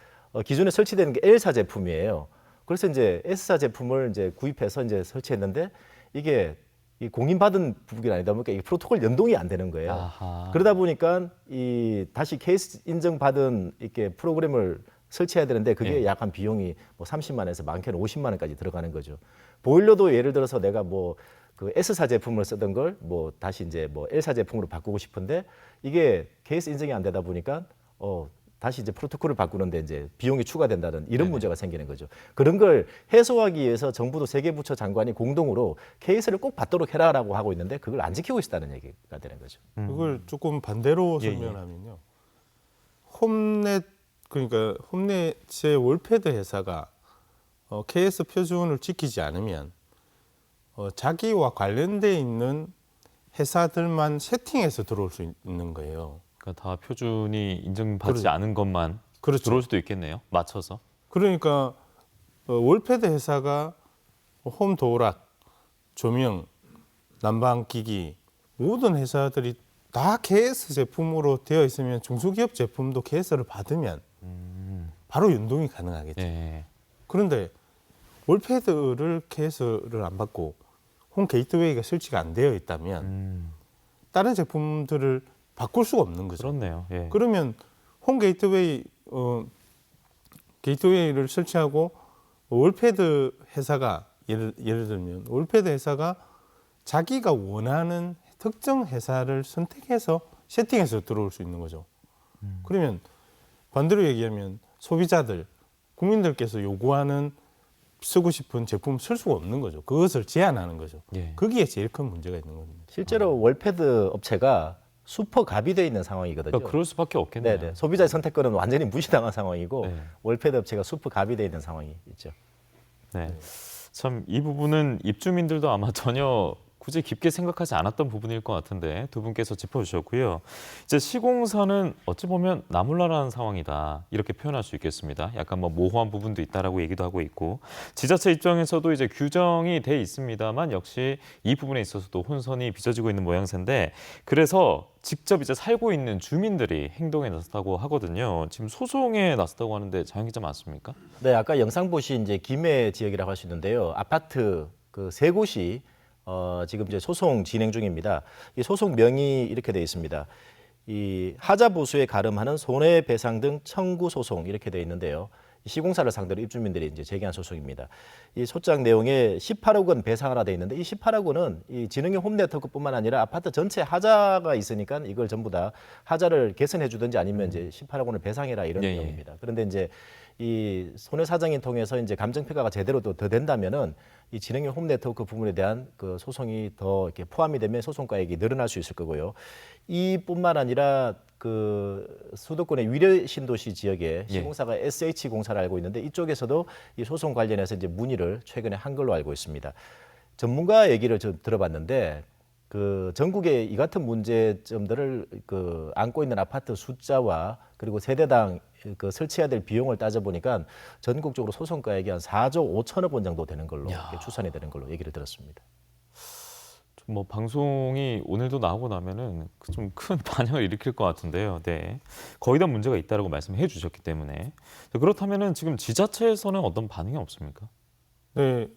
기존에 설치되는 게 L사 제품이에요. 그래서 이제 S사 제품을 이제 구입해서 이제 설치했는데 이게 이 공인받은 부분이 아니다 보니까 이 프로토콜 연동이 안 되는 거예요. 아하. 그러다 보니까 이 다시 KS 인증 받은 이렇게 프로그램을 설치해야 되는데 그게 예. 약간 비용이 뭐 30만에서 많게는 50만 원까지 들어가는 거죠. 보일러도 예를 들어서 내가 뭐 그 S사 제품을 쓰던 걸 뭐 다시 이제 뭐 L사 제품으로 바꾸고 싶은데 이게 KS 인증이 안 되다 보니까 다시 이제 프로토콜을 바꾸는데 이제 비용이 추가된다는 이런 네네. 문제가 생기는 거죠. 그런 걸 해소하기 위해서 정부도 세 개 부처 장관이 공동으로 KS를 꼭 받도록 해라라고 하고 있는데 그걸 안 지키고 있다는 얘기가 되는 거죠. 그걸 조금 반대로 예, 예. 설명하면요. 홈넷 그러니까 홈넷의 월패드 회사가 KS 표준을 지키지 않으면 자기와 관련돼 있는 회사들만 세팅해서 들어올 수 있는 거예요. 그러니까 다 표준이 인정받지 그렇죠. 않은 것만 그렇죠. 들어올 수도 있겠네요. 맞춰서. 그러니까 월패드 회사가 홈 도어락, 조명, 난방기기 모든 회사들이 다 KS 제품으로 되어 있으면 중소기업 제품도 KS를 받으면 바로 연동이 가능하겠죠. 예. 그런데 월패드를 KS를 안 받고 홈 게이트웨이가 설치가 안 되어 있다면 다른 제품들을 바꿀 수가 없는 거죠. 그렇네요. 예. 그러면 홈 게이트웨이 게이트웨이를 설치하고 월패드 회사가 예를 들면 월패드 회사가 자기가 원하는 특정 회사를 선택해서 세팅해서 들어올 수 있는 거죠. 그러면 반대로 얘기하면 소비자들, 국민들께서 요구하는 쓰고 싶은 제품 쓸 수가 없는 거죠. 그것을 제한하는 거죠. 예. 거기에 제일 큰 문제가 있는 겁니다. 실제로 월패드 업체가 슈퍼 갑이 돼 있는 상황이거든요. 그러니까 그럴 수밖에 없겠네요. 네네. 소비자의 선택권은 완전히 무시당한 상황이고 네. 월패드 업체가 슈퍼 갑이 돼 있는 상황이 있죠. 네. 참 이 부분은 입주민들도 아마 전혀 굳이 깊게 생각하지 않았던 부분일 것 같은데 두 분께서 짚어주셨고요. 이제 시공사는 어찌 보면 나몰라라는 상황이다 이렇게 표현할 수 있겠습니다. 약간 뭐 모호한 부분도 있다라고 얘기도 하고 있고 지자체 입장에서도 이제 규정이 돼 있습니다만 역시 이 부분에 있어서도 혼선이 빚어지고 있는 모양새인데 그래서 직접 이제 살고 있는 주민들이 행동에 나섰다고 하거든요. 지금 소송에 나섰다고 하는데 자연 기자 맞습니까? 네, 아까 영상 보신 이제 김해 지역이라고 할 수 있는데요. 아파트 그 세 곳이 지금 이제 소송 진행 중입니다. 이 소송 명이 이렇게 되어 있습니다. 이 하자 보수에 가름하는 손해배상 등 청구 소송 이렇게 되어 있는데요. 이 시공사를 상대로 입주민들이 이제 제기한 소송입니다. 이 소장 내용에 18억 원 배상하라 되어 있는데 이 18억 원은 이 진흥형 홈네트워크뿐만 아니라 아파트 전체 하자가 있으니까 이걸 전부 다 하자를 개선해 주든지 아니면 이제 18억 원을 배상해라 이런 예, 예. 내용입니다. 그런데 이제 이 손해사정인 통해서 이제 감정평가가 제대로 더 된다면은 이 진흥형 홈네트워크 부분에 대한 그 소송이 더 이렇게 포함이 되면 소송가액이 늘어날 수 있을 거고요. 이뿐만 아니라 그 수도권의 위례 신도시 지역에 예. 시공사가 SH공사를 알고 있는데 이쪽에서도 이 소송 관련해서 이제 문의를 최근에 한 걸로 알고 있습니다. 전문가 얘기를 좀 들어봤는데 그 전국의 이 같은 문제점들을 그 안고 있는 아파트 숫자와 그리고 세대당 그 설치해야 될 비용을 따져보니까 전국적으로 소송가액이 한 4조 5천억 원 정도 되는 걸로 이렇게 추산이 되는 걸로 얘기를 들었습니다. 뭐 방송이 오늘도 나오고 나면은 좀 큰 반향을 일으킬 것 같은데요. 네, 거의 다 문제가 있다라고 말씀해 주셨기 때문에 그렇다면은 지금 지자체에서는 어떤 반응이 없습니까? 네,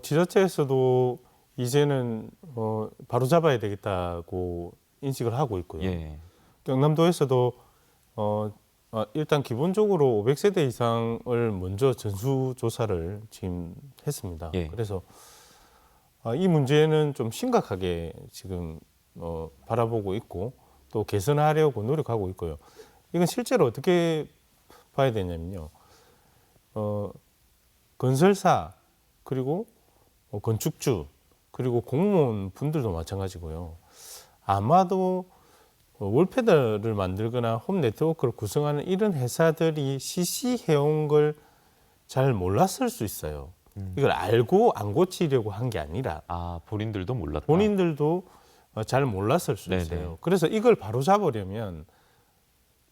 지자체에서도 이제는 바로 잡아야 되겠다고 인식을 하고 있고요. 예. 경남도에서도 일단 기본적으로 500세대 이상을 먼저 전수조사를 지금 했습니다. 예. 그래서 이 문제는 좀 심각하게 지금 바라보고 있고 또 개선하려고 노력하고 있고요. 이건 실제로 어떻게 봐야 되냐면요. 건설사 그리고 건축주 그리고 공무원 분들도 마찬가지고요. 아마도 월패드를 만들거나 홈 네트워크를 구성하는 이런 회사들이 시시해온 걸 잘 몰랐을 수 있어요. 이걸 알고 안 고치려고 한 게 아니라 본인들도 몰랐다. 본인들도 잘 몰랐을 수 네네. 있어요. 그래서 이걸 바로 잡으려면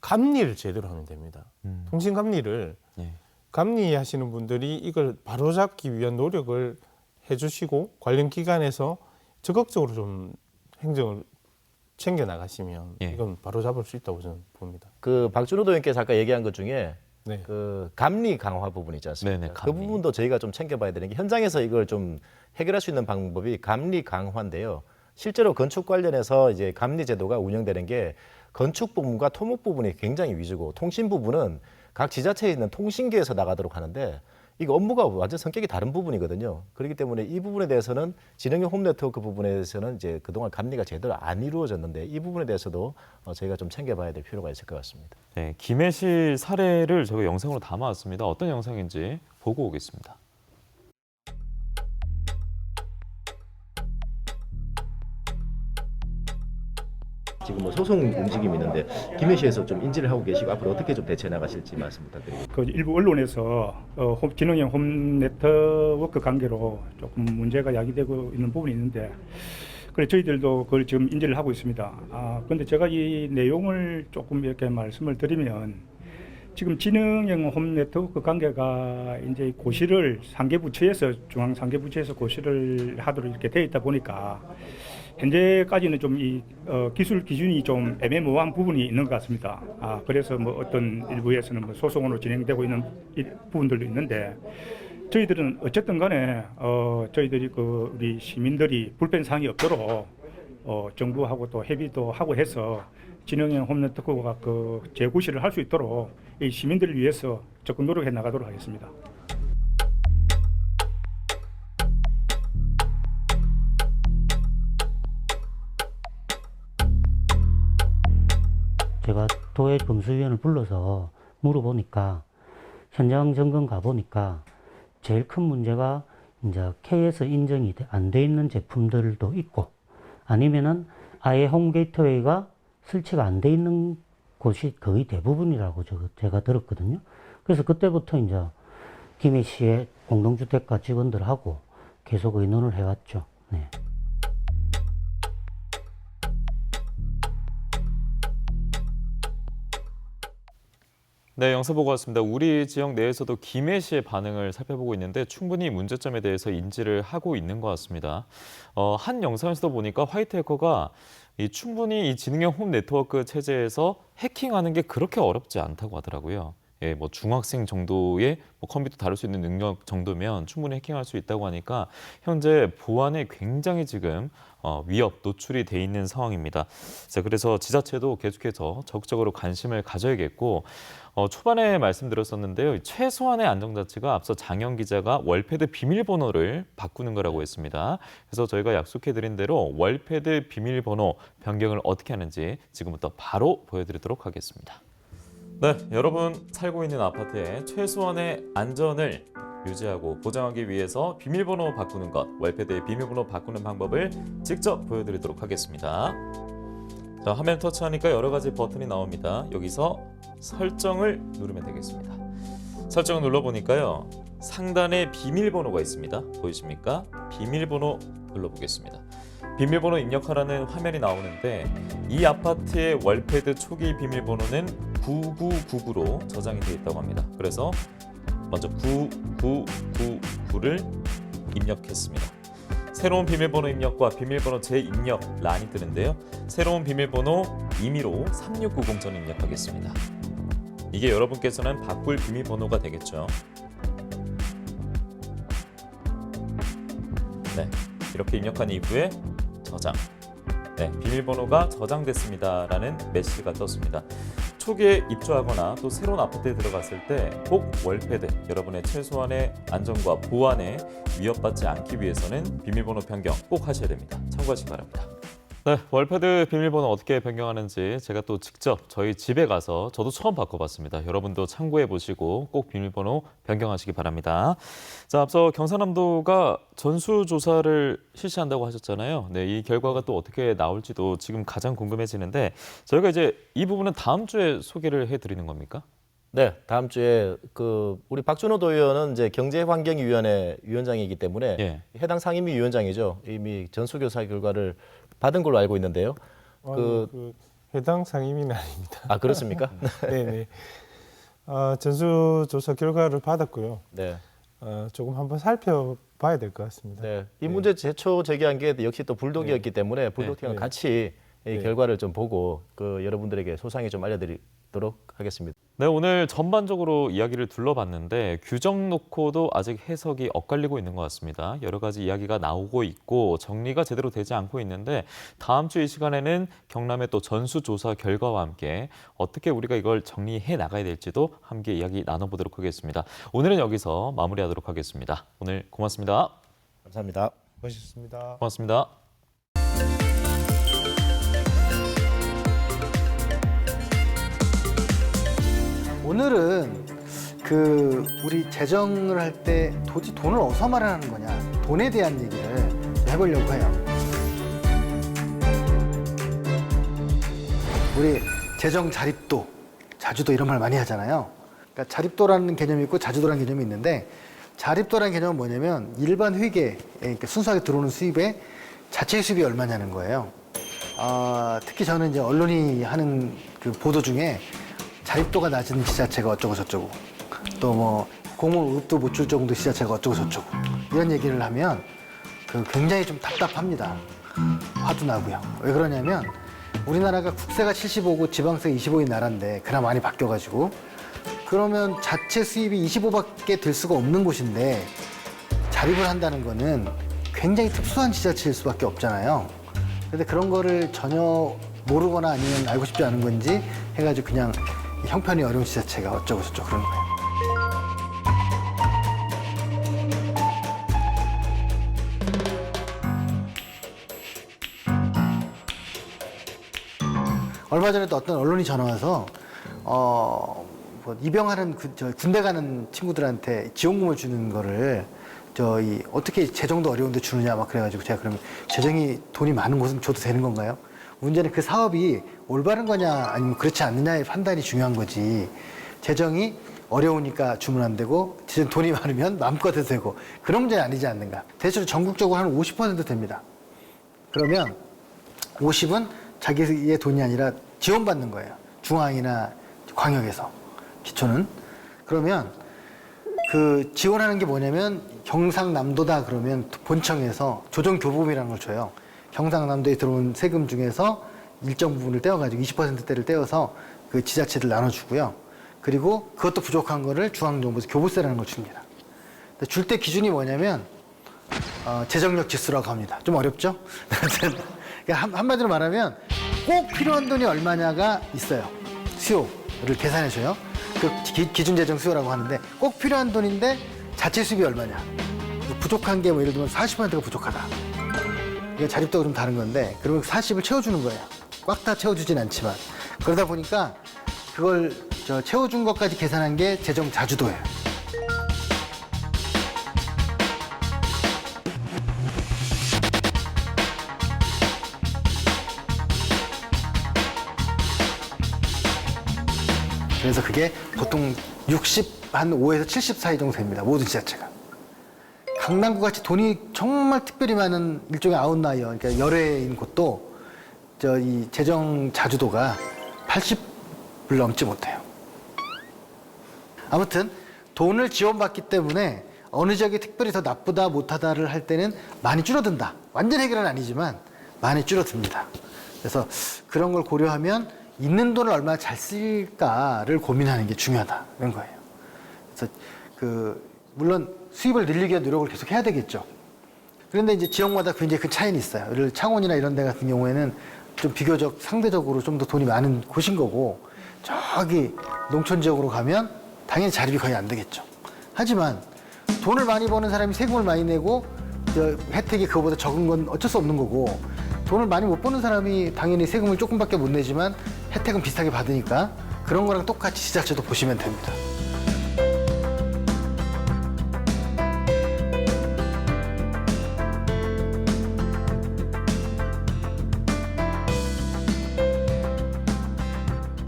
감리를 제대로 하면 됩니다. 통신 감리를 네. 감리하시는 분들이 이걸 바로 잡기 위한 노력을 해주시고 관련 기관에서 적극적으로 좀 행정을 챙겨 나가시면 예. 이건 바로 잡을 수 있다고 저는 봅니다. 그 박준호 도의원께서 아까 얘기한 것 중에 네. 그 감리 강화 부분 있지 않습니까? 네네, 그 감리. 부분도 저희가 좀 챙겨봐야 되는 게 현장에서 이걸 좀 해결할 수 있는 방법이 감리 강화인데요. 실제로 건축 관련해서 이제 감리 제도가 운영되는 게 건축 부분과 토목 부분이 굉장히 위주고 통신 부분은 각 지자체에 있는 통신계에서 나가도록 하는데 이거 업무가 완전 성격이 다른 부분이거든요. 그렇기 때문에 이 부분에 대해서는 지능형 홈 네트워크 부분에 대해서는 이제 그동안 감리가 제대로 안 이루어졌는데 이 부분에 대해서도 저희가 좀 챙겨봐야 될 필요가 있을 것 같습니다. 네, 김해시 사례를 저희가 영상으로 담아왔습니다. 어떤 영상인지 보고 오겠습니다. 지금 뭐 소송 움직임이 있는데 김해시에서 좀 인지를 하고 계시고 앞으로 어떻게 좀 대처해 나가실지 말씀 부탁드립니다. 그 일부 언론에서 지능형 홈 네트워크 관계로 조금 문제가 야기되고 있는 부분이 있는데 그래 저희들도 그걸 지금 인지를 하고 있습니다. 그런데 제가 이 내용을 조금 이렇게 말씀을 드리면 지금 지능형 홈 네트워크 관계가 이제 고시를 상계부처에서 중앙 상계부처에서 고시를 하도록 이렇게 되어 있다 보니까 현재까지는 좀 이 기술 기준이 좀 애매모호한 부분이 있는 것 같습니다. 그래서 뭐 어떤 일부에서는 뭐 소송으로 진행되고 있는 부분들도 있는데 저희들은 어쨌든 간에 저희들이 그 우리 시민들이 불편 사항이 없도록 정부하고 또 협의도 하고 해서 지능형 홈 네트워크가 그 재구시를 할 수 있도록 이 시민들을 위해서 적극 노력해 나가도록 하겠습니다. 제가 도의 검수위원을 불러서 물어보니까 현장 점검 가보니까 제일 큰 문제가 이제 KS 인정이 안 돼 있는 제품들도 있고 아니면은 아예 홈 게이트웨이가 설치가 안 돼 있는 곳이 거의 대부분이라고 제가 들었거든요. 그래서 그때부터 이제 김해시의 공동주택가 직원들하고 계속 의논을 해왔죠. 네. 네, 영상 보고 왔습니다. 우리 지역 내에서도 김해시의 반응을 살펴보고 있는데 충분히 문제점에 대해서 인지를 하고 있는 것 같습니다. 한 영상에서도 보니까 화이트 해커가 충분히 이 지능형 홈 네트워크 체제에서 해킹하는 게 그렇게 어렵지 않다고 하더라고요. 예, 뭐 중학생 정도의 뭐 컴퓨터 다룰 수 있는 능력 정도면 충분히 해킹할 수 있다고 하니까 현재 보안에 굉장히 지금 위협, 노출이 돼 있는 상황입니다. 자, 그래서 지자체도 계속해서 적극적으로 관심을 가져야겠고 초반에 말씀드렸었는데요. 최소한의 안전장치가 앞서 장영 기자가 월패드 비밀번호를 바꾸는 거라고 했습니다. 그래서 저희가 약속해드린 대로 월패드 비밀번호 변경을 어떻게 하는지 지금부터 바로 보여드리도록 하겠습니다. 네, 여러분 살고 있는 아파트의 최소한의 안전을 유지하고 보장하기 위해서 비밀번호 바꾸는 것, 월패드의 비밀번호 바꾸는 방법을 직접 보여드리도록 하겠습니다. 자, 화면 터치하니까 여러 가지 버튼이 나옵니다. 여기서 설정을 누르면 되겠습니다. 설정을 눌러보니까요. 상단에 비밀번호가 있습니다. 보이십니까? 비밀번호 눌러보겠습니다. 비밀번호 입력하라는 화면이 나오는데 이 아파트의 월패드 초기 비밀번호는 9999로 저장이 되어 있다고 합니다. 그래서 먼저 9999를 입력했습니다. 새로운 비밀번호 입력과 비밀번호 재입력 란이 뜨는데요. 새로운 비밀번호 임의로 3690전 입력하겠습니다. 이게 여러분께서는 바꿀 비밀번호가 되겠죠. 네, 이렇게 입력한 이후에 저장. 네, 비밀번호가 저장됐습니다라는 메시지가 떴습니다. 초기에 입주하거나 또 새로운 아파트에 들어갔을 때 꼭 월패드, 여러분의 최소한의 안전과 보안에 위협받지 않기 위해서는 비밀번호 변경 꼭 하셔야 됩니다. 참고하시기 바랍니다. 네, 월패드 비밀번호 어떻게 변경하는지 제가 또 직접 저희 집에 가서 저도 처음 바꿔봤습니다. 여러분도 참고해 보시고 꼭 비밀번호 변경하시기 바랍니다. 자, 앞서 경상남도가 전수조사를 실시한다고 하셨잖아요. 네, 이 결과가 또 어떻게 나올지도 지금 가장 궁금해지는데 저희가 이제 이 부분은 다음 주에 소개를 해드리는 겁니까? 네, 다음 주에 우리 박준호 도의원은 이제 경제환경위원회 위원장이기 때문에 예. 해당 상임위 위원장이죠. 이미 전수조사 결과를 받은 걸로 알고 있는데요. 해당 상임위는 아닙니다. 아, 그렇습니까? 네네. 전수조사 결과를 받았고요. 네. 조금 한번 살펴봐야 될 것 같습니다. 네. 이 문제 최초 제기한 게 역시 또 불독이었기 때문에 불독팀과 같이 이 결과를 좀 보고 여러분들에게 소상히 좀 알려드리도록 하겠습니다. 네, 오늘 전반적으로 이야기를 둘러봤는데 규정 놓고도 아직 해석이 엇갈리고 있는 것 같습니다. 여러 가지 이야기가 나오고 있고 정리가 제대로 되지 않고 있는데 다음 주 이 시간에는 경남의 또 전수조사 결과와 함께 어떻게 우리가 이걸 정리해 나가야 될지도 함께 이야기 나눠보도록 하겠습니다. 오늘은 여기서 마무리하도록 하겠습니다. 오늘 고맙습니다. 감사합니다. 멋있습니다. 고맙습니다. 오늘은 우리 재정을 할 때 도대체 돈을 어디서 마련하는 거냐, 돈에 대한 얘기를 좀 해보려고 해요. 우리 재정 자립도, 자주도 이런 말 많이 하잖아요. 그러니까 자립도라는 개념이 있고 자주도라는 개념이 있는데 자립도라는 개념은 뭐냐면 일반 회계, 그러니까 순수하게 들어오는 수입에 자체 수입이 얼마냐는 거예요. 특히 저는 이제 언론이 하는 보도 중에 자립도가 낮은 지자체가 어쩌고 저쩌고 또 뭐 공무원급도 못 줄 정도 지자체가 어쩌고 저쩌고 이런 얘기를 하면 굉장히 좀 답답합니다. 화도 나고요. 왜 그러냐면 우리나라가 국세가 75고 지방세가 25인 나라인데 그나마 많이 바뀌어가지고 그러면 자체 수입이 25밖에 될 수가 없는 곳인데 자립을 한다는 거는 굉장히 특수한 지자체일 수밖에 없잖아요. 근데 그런 거를 전혀 모르거나 아니면 알고 싶지 않은 건지 해가지고 그냥 형편이 어려운 지자체가 어쩌고 저쩌고 그런 거예요. 얼마 전에도 어떤 언론이 전화 와서 입영하는 군대 가는 친구들한테 지원금을 주는 거를 어떻게 재정도 어려운데 주느냐 막 그래가지고 제가 그러면 재정이 돈이 많은 곳은 줘도 되는 건가요? 문제는 그 사업이 올바른 거냐 아니면 그렇지 않느냐의 판단이 중요한 거지. 재정이 어려우니까 주면 안 되고 재정 돈이 많으면 마음껏 해도 되고 그런 문제는 아니지 않는가. 대체로 전국적으로 한 50% 됩니다. 그러면 50은 자기의 돈이 아니라 지원받는 거예요. 중앙이나 광역에서 기초는. 그러면 지원하는 게 뭐냐면 경상남도다 그러면 본청에서 조정교부금이라는 걸 줘요. 경상남도에 들어온 세금 중에서 일정 부분을 떼어가지고 20%대를 떼어서 그 지자체들 나눠주고요. 그리고 그것도 부족한 거를 중앙정부에서 교부세라는 걸 줍니다. 줄 때 기준이 뭐냐면 재정력 지수라고 합니다. 좀 어렵죠? 한마디로 말하면 꼭 필요한 돈이 얼마냐가 있어요. 수요를 계산해줘요. 그 기준 재정 수요라고 하는데 꼭 필요한 돈인데 자체 수입이 얼마냐. 부족한 게 예를 들면 40%가 부족하다. 이게 자립도가 좀 다른 건데 그러면 40을 채워주는 거예요. 꽉 다 채워주진 않지만 그러다 보니까 그걸 채워준 것까지 계산한 게 재정 자주도예요. 그래서 그게 보통 65에서 70 사이 정도 됩니다. 모든 지자체가. 강남구 같이 돈이 정말 특별히 많은 일종의 아웃라이어, 그러니까 열애인 곳도 이 재정 자주도가 80을 넘지 못해요. 아무튼 돈을 지원받기 때문에 어느 지역이 특별히 더 나쁘다 못하다를 할 때는 많이 줄어든다. 완전 해결은 아니지만 많이 줄어듭니다. 그래서 그런 걸 고려하면 있는 돈을 얼마나 잘 쓸까를 고민하는 게 중요하다는 거예요. 그래서 물론 수입을 늘리기 위한 노력을 계속 해야 되겠죠. 그런데 이제 지역마다 굉장히 큰 차이는 있어요. 예를 들어 창원이나 이런 데 같은 경우에는 좀 비교적 상대적으로 좀 더 돈이 많은 곳인 거고 저기 농촌 지역으로 가면 당연히 자립이 거의 안 되겠죠. 하지만 돈을 많이 버는 사람이 세금을 많이 내고 혜택이 그거보다 적은 건 어쩔 수 없는 거고, 돈을 많이 못 버는 사람이 당연히 세금을 조금밖에 못 내지만 혜택은 비슷하게 받으니까 그런 거랑 똑같이 지자체도 보시면 됩니다.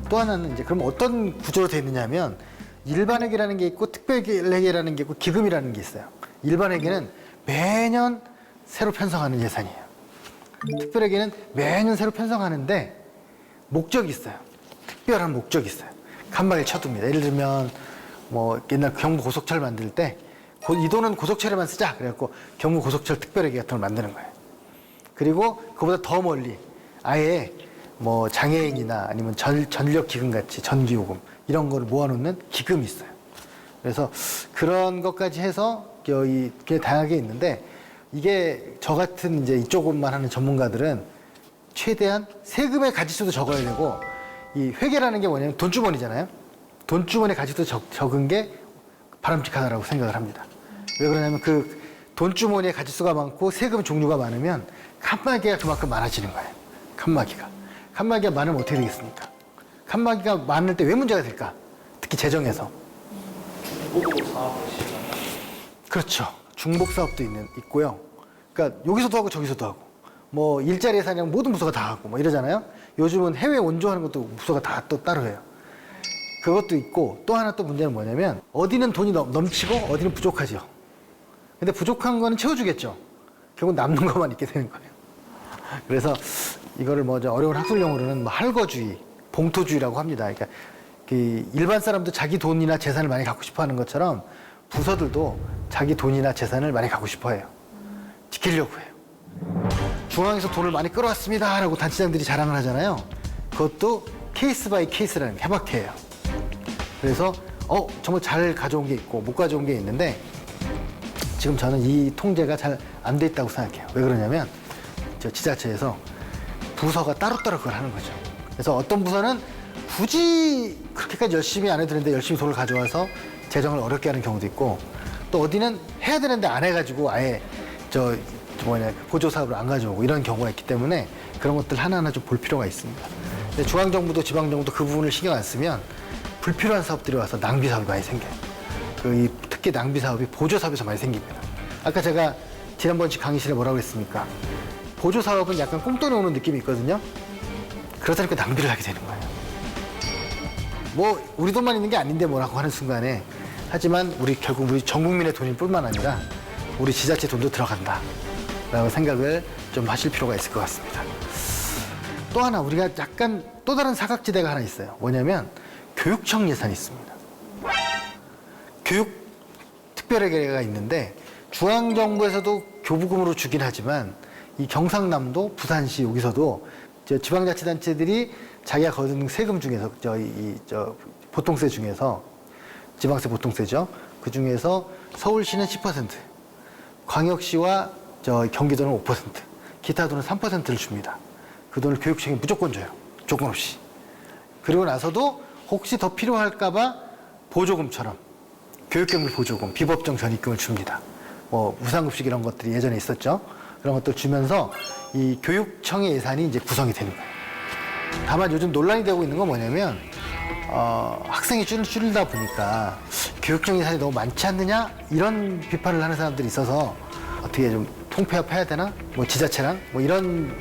또 하나는 이제 그럼 어떤 구조로 되어 있느냐면, 일반회계라는 게 있고 특별회계라는 게 있고 기금이라는 게 있어요. 일반회계는 매년 새로 편성하는 예산이에요. 특별회계는 매년 새로 편성하는데 목적이 있어요. 특별한 목적이 있어요. 칸막이를 쳐둡니다. 예를 들면 뭐 옛날 경부 고속철 만들 때 이 돈은 고속철에만 쓰자 그래갖고 경부 고속철 특별회계 같은 걸 만드는 거예요. 그리고 그보다 더 멀리 아예 뭐 장애인이나 아니면 전력 기금 같이 전기요금 이런 거를 모아놓는 기금이 있어요. 그래서 그런 것까지 해서 꽤 다양하게 있는데, 이게 저 같은 이제 이쪽만 하는 전문가들은 최대한 세금의 가지수도 적어야 되고, 이 회계라는 게 뭐냐면 돈주머니잖아요. 돈주머니 가지수도 적은 게 바람직하다고 생각을 합니다. 왜 그러냐면 그 돈주머니의 가지수가 많고 세금 종류가 많으면 칸막이가 그만큼 많아지는 거예요. 칸막이가 많으면 어떻게 되겠습니까? 칸막이가 많을 때 왜 문제가 될까? 특히 재정에서. 그렇죠. 중복 사업도 있고요. 그러니까 여기서도 하고 저기서도 하고, 뭐 일자리 예산이랑 모든 부서가 다 하고 뭐 이러잖아요. 요즘은 해외 원조하는 것도 부서가 다 또 따로 해요. 그것도 있고, 또 하나 또 문제는 뭐냐면 어디는 돈이 넘치고 어디는 부족하죠. 근데 부족한 거는 채워주겠죠. 결국 남는 것만 있게 되는 거예요. 그래서 이거를 뭐 어려운 학술용어로는 뭐 할거주의, 봉토주의라고 합니다. 그러니까 그 일반 사람도 자기 돈이나 재산을 많이 갖고 싶어 하는 것처럼 부서들도 자기 돈이나 재산을 많이 갖고 싶어 해요. 지키려고 해요. 중앙에서 돈을 많이 끌어왔습니다 라고 단체장들이 자랑을 하잖아요. 그것도 케이스 바이 케이스라는 게 해박해요. 그래서 정말 잘 가져온 게 있고 못 가져온 게 있는데, 지금 저는 이 통제가 잘 안 돼 있다고 생각해요. 왜 그러냐면 저 지자체에서 부서가 따로따로 그걸 하는 거죠. 그래서 어떤 부서는 굳이 그렇게까지 열심히 안 해도 되는데 열심히 돈을 가져와서 재정을 어렵게 하는 경우도 있고, 또 어디는 해야 되는데 안 해가지고 아예 보조사업을 안 가져오고 이런 경우가 있기 때문에 그런 것들 하나하나 좀 볼 필요가 있습니다. 근데 중앙정부도 지방정부도 그 부분을 신경 안 쓰면 불필요한 사업들이 와서 낭비 사업이 많이 생겨요. 특히 낭비 사업이 보조 사업에서 많이 생깁니다. 아까 제가 지난번 강의실에 뭐라고 했습니까? 보조 사업은 약간 꽁돈이 오는 느낌이 있거든요. 그러다 보니까 낭비를 하게 되는 거예요. 뭐 우리 돈만 있는 게 아닌데 뭐라고 하는 순간에, 하지만 결국 우리 전 국민의 돈일 뿐만 아니라 우리 지자체 돈도 들어간다 라고 생각을 좀 하실 필요가 있을 것 같습니다. 또 하나 우리가 약간 또 다른 사각지대가 하나 있어요. 뭐냐면 교육청 예산이 있습니다. 교육 특별회계가 있는데 중앙정부에서도 교부금으로 주긴 하지만 이 경상남도, 부산시 여기서도 지방자치단체들이 자기가 거둔 세금 중에서 보통세 중에서, 지방세 보통세죠. 그 중에서 서울시는 10%, 광역시와 경기도는 5%, 기타 도는 3%를 줍니다. 그 돈을 교육청에 무조건 줘요. 조건 없이. 그리고 나서도 혹시 더 필요할까봐 보조금처럼 교육경비 보조금, 비법정 전입금을 줍니다. 뭐 무상급식 이런 것들이 예전에 있었죠. 그런 것들 주면서 이 교육청의 예산이 이제 구성이 되는 거예요. 다만 요즘 논란이 되고 있는 건 뭐냐면 학생이 줄다 보니까 교육청 예산이 너무 많지 않느냐 이런 비판을 하는 사람들이 있어서 어떻게 좀 통폐합해야 되나? 뭐 지자체랑 뭐 이런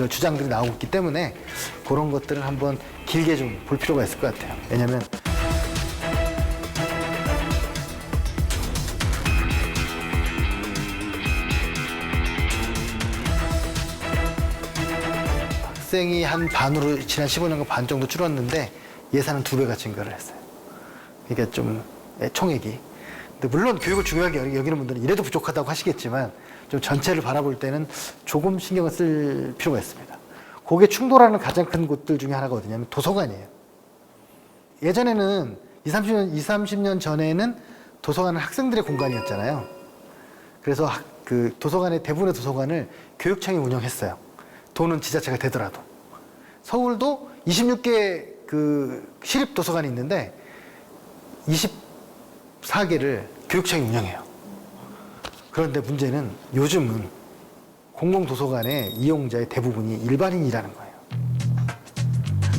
주장들이 나오고 있기 때문에 그런 것들을 한번 길게 좀 볼 필요가 있을 것 같아요. 왜냐하면 학생이 한 반으로 지난 15년간 반 정도 줄었는데 예산은 2배가 증가를 했어요. 그러니까 좀 총액이. 근데 물론 교육을 중요하게 여기는 분들은 이래도 부족하다고 하시겠지만 좀 전체를 바라볼 때는 조금 신경을 쓸 필요가 있습니다. 그게 충돌하는 가장 큰 곳들 중에 하나가 어디냐면 도서관이에요. 예전에는 30년 전에는 도서관은 학생들의 공간이었잖아요. 그래서 그 대부분의 도서관을 교육청이 운영했어요. 돈은 지자체가 되더라도. 서울도 26개 그 시립 도서관이 있는데 24개를 교육청이 운영해요. 그런데 문제는 요즘은 공공도서관의 이용자의 대부분이 일반인이라는 거예요.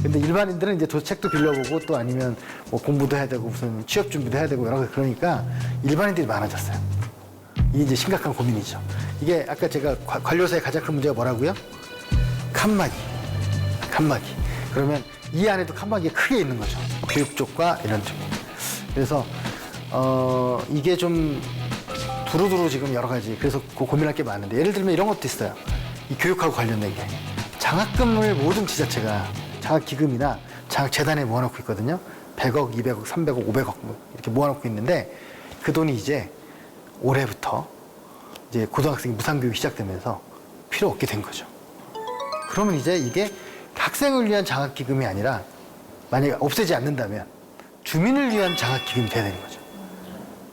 근데 일반인들은 이제 책도 빌려보고 또 아니면 뭐 공부도 해야 되고 무슨 취업 준비도 해야 되고 여러 가지 그러니까 일반인들이 많아졌어요. 이게 이제 심각한 고민이죠. 이게 아까 제가 관료사의 가장 큰 문제가 뭐라고요? 칸막이. 그러면 이 안에도 칸막이가 크게 있는 거죠. 교육 쪽과 이런 쪽이. 그래서 이게 좀 두루두루 지금 여러 가지 그래서 고민할 게 많은데 예를 들면 이런 것도 있어요. 이 교육하고 관련된 게 장학금을 모든 지자체가 장학기금이나 장학재단에 모아놓고 있거든요. 100억, 200억, 300억, 500억 이렇게 모아놓고 있는데 그 돈이 이제 올해부터 이제 고등학생 무상교육이 시작되면서 필요 없게 된 거죠. 그러면 이제 이게 학생을 위한 장학기금이 아니라 만약에 없애지 않는다면 주민을 위한 장학기금이 돼야 되는 거죠.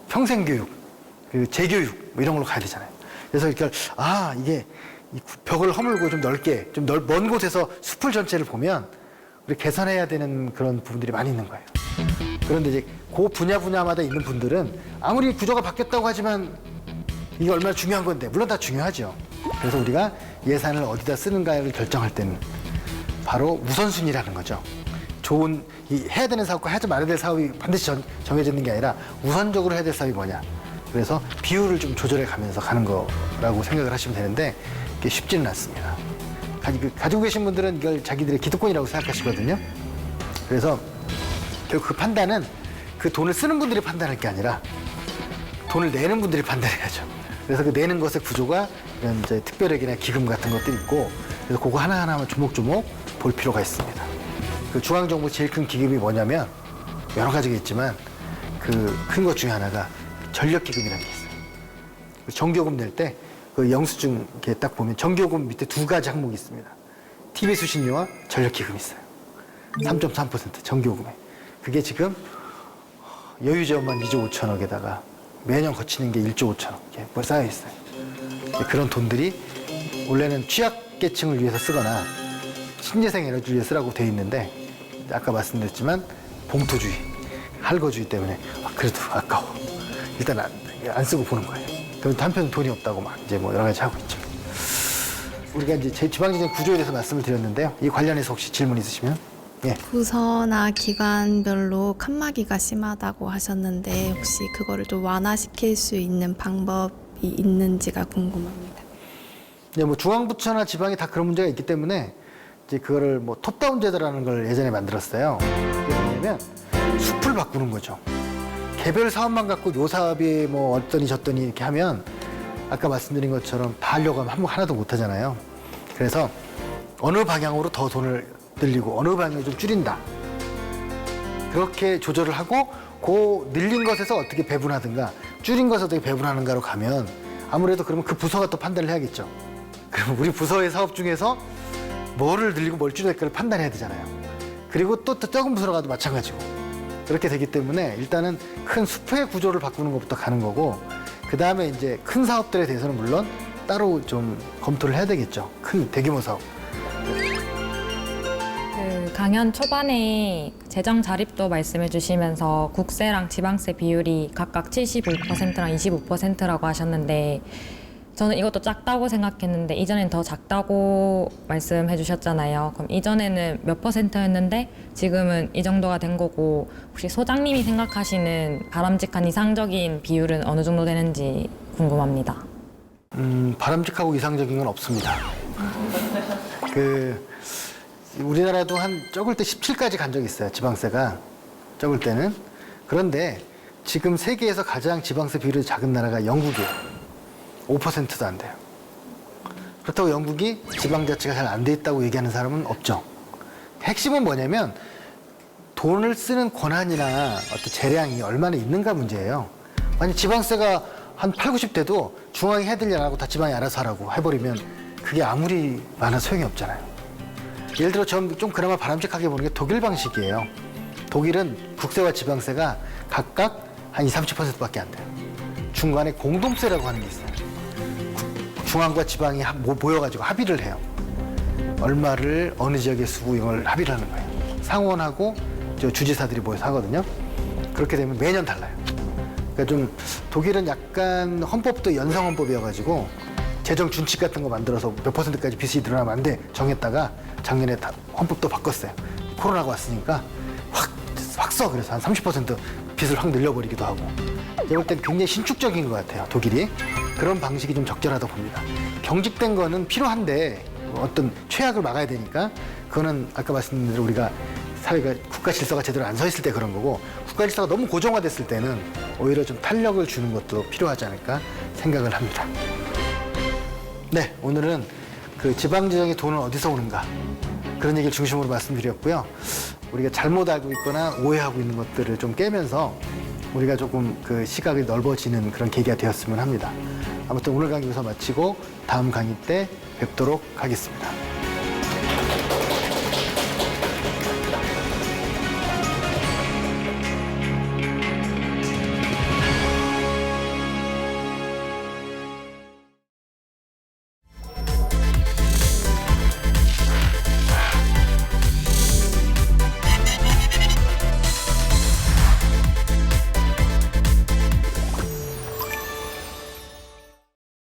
평생교육, 그 재교육 뭐 이런 걸로 가야 되잖아요. 그래서 이렇게 이게 이 벽을 허물고 좀 넓게 좀 먼 곳에서 숲을 전체를 보면 우리 개선해야 되는 그런 부분들이 많이 있는 거예요. 그런데 이제 그 분야마다 있는 분들은 아무리 구조가 바뀌었다고 하지만 이게 얼마나 중요한 건데 물론 다 중요하죠. 그래서 우리가 예산을 어디다 쓰는가를 결정할 때는 바로 우선순위라는 거죠. 좋은 해야 되는 사업과 하지 말아야 될 사업이 반드시 정해져 있는 게 아니라 우선적으로 해야 될 사업이 뭐냐. 그래서 비율을 좀 조절해 가면서 가는 거라고 생각을 하시면 되는데 그게 쉽지는 않습니다. 가지고 계신 분들은 이걸 자기들의 기득권이라고 생각하시거든요. 그래서 결국 그 판단은 그 돈을 쓰는 분들이 판단할 게 아니라 돈을 내는 분들이 판단해야죠. 그래서 그 내는 것의 구조가 이런 이제 특별액이나 기금 같은 것들이 있고 그래서 그거 하나하나 조목조목 볼 필요가 있습니다. 그 중앙정부 제일 큰 기금이 뭐냐면 여러 가지가 있지만 그 큰 것 중에 하나가 전력기금이라는 게 있어요. 전기요금 낼 때 그 영수증 이렇게 딱 보면 전기요금 밑에 두 가지 항목이 있습니다. TV 수신료와 전력기금이 있어요. 3.3% 전기요금에. 그게 지금 여유지원만 2조 5천억에다가 매년 거치는 게 1조 5천억 이렇게 쌓여 있어요. 그런 돈들이 원래는 취약계층을 위해서 쓰거나 신재생 에너지를 위해서 쓰라고 돼 있는데 아까 말씀드렸지만 봉투주의, 할거주의 때문에 그래도 아까워. 일단 안 쓰고 보는 거예요. 그럼 한편 돈이 없다고 막 이제 뭐 여러 가지 하고 있죠. 우리가 이제 지방재정 구조에 대해서 말씀을 드렸는데요. 이 관련해서 혹시 질문 있으시면? 예. 부서나 기관별로 칸막이가 심하다고 하셨는데 혹시 그거를 좀 완화시킬 수 있는 방법이 있는지가 궁금합니다. 네, 뭐 중앙부처나 지방에 다 그런 문제가 있기 때문에 이제 그거를 뭐 톱다운 제도라는 걸 예전에 만들었어요. 그게 뭐냐면 숲을 바꾸는 거죠. 개별 사업만 갖고 요 사업이 뭐 어떠니 저떠니 이렇게 하면 아까 말씀드린 것처럼 다 하려고 하면 하나도 못 하잖아요. 그래서 어느 방향으로 더 돈을 늘리고 어느 방향으로 좀 줄인다. 그렇게 조절을 하고 그 늘린 것에서 어떻게 배분하든가 줄인 것에서 어떻게 배분하는가로 가면 아무래도 그러면 그 부서가 또 판단을 해야겠죠. 그러면 우리 부서의 사업 중에서 뭐를 늘리고 뭘 줄여야 될까를 판단해야 되잖아요. 그리고 또 적은 부서로 가도 마찬가지고. 그렇게 되기 때문에 일단은 큰 숲의 구조를 바꾸는 것부터 가는 거고 그 다음에 이제 큰 사업들에 대해서는 물론 따로 좀 검토를 해야 되겠죠. 큰 대규모 사업. 그 강연 초반에 재정 자립도 말씀해 주시면서 국세랑 지방세 비율이 각각 75%랑 25%라고 하셨는데 저는 이것도 작다고 생각했는데 이전엔 더 작다고 말씀해 주셨잖아요. 그럼 이전에는 몇 %였는데 지금은 이 정도가 된 거고 혹시 소장님이 생각하시는 바람직한 이상적인 비율은 어느 정도 되는지 궁금합니다. 바람직하고 이상적인 건 없습니다. 우리나라도 한 적을 때 17까지 간 적이 있어요. 지방세가 적을 때는. 그런데 지금 세계에서 가장 지방세 비율이 작은 나라가 영국이에요. 5%도 안 돼요. 그렇다고 영국이 지방자치가 잘 안 돼 있다고 얘기하는 사람은 없죠. 핵심은 뭐냐면 돈을 쓰는 권한이나 어떤 재량이 얼마나 있는가 문제예요. 만약 지방세가 한 8, 90대도 중앙이 해야 될 일 안 하고 다 지방이 알아서 하라고 해버리면 그게 아무리 많아도 소용이 없잖아요. 예를 들어 좀 그나마 바람직하게 보는 게 독일 방식이에요. 독일은 국세와 지방세가 각각 한 20, 30%밖에 안 돼요. 중간에 공동세라고 하는 게 있어요. 중앙과 지방이 모여가지고 합의를 해요. 얼마를 어느 지역에 쓰고 이걸 합의를 하는 거예요. 상원하고 저 주지사들이 모여서 하거든요. 그렇게 되면 매년 달라요. 그러니까 좀 독일은 약간 헌법도 연상 헌법이어가지고 재정 준칙 같은 거 만들어서 몇 %까지 빚이 늘어나면 안 돼 정했다가 작년에 다 헌법도 바꿨어요. 코로나가 왔으니까 확 써. 그래서 한 30% 빚을 확 늘려버리기도 하고. 제가 볼 땐 굉장히 신축적인 것 같아요, 독일이. 그런 방식이 좀 적절하다고 봅니다. 경직된 거는 필요한데 어떤 최악을 막아야 되니까 그거는 아까 말씀드린 대로 우리가 사회가 국가 질서가 제대로 안 서 있을 때 그런 거고 국가 질서가 너무 고정화됐을 때는 오히려 좀 탄력을 주는 것도 필요하지 않을까 생각을 합니다. 네, 오늘은 그 지방재정의 돈은 어디서 오는가 그런 얘기를 중심으로 말씀드렸고요. 우리가 잘못 알고 있거나 오해하고 있는 것들을 좀 깨면서 우리가 조금 그 시각이 넓어지는 그런 계기가 되었으면 합니다. 아무튼 오늘 강의 여기서 마치고 다음 강의 때 뵙도록 하겠습니다.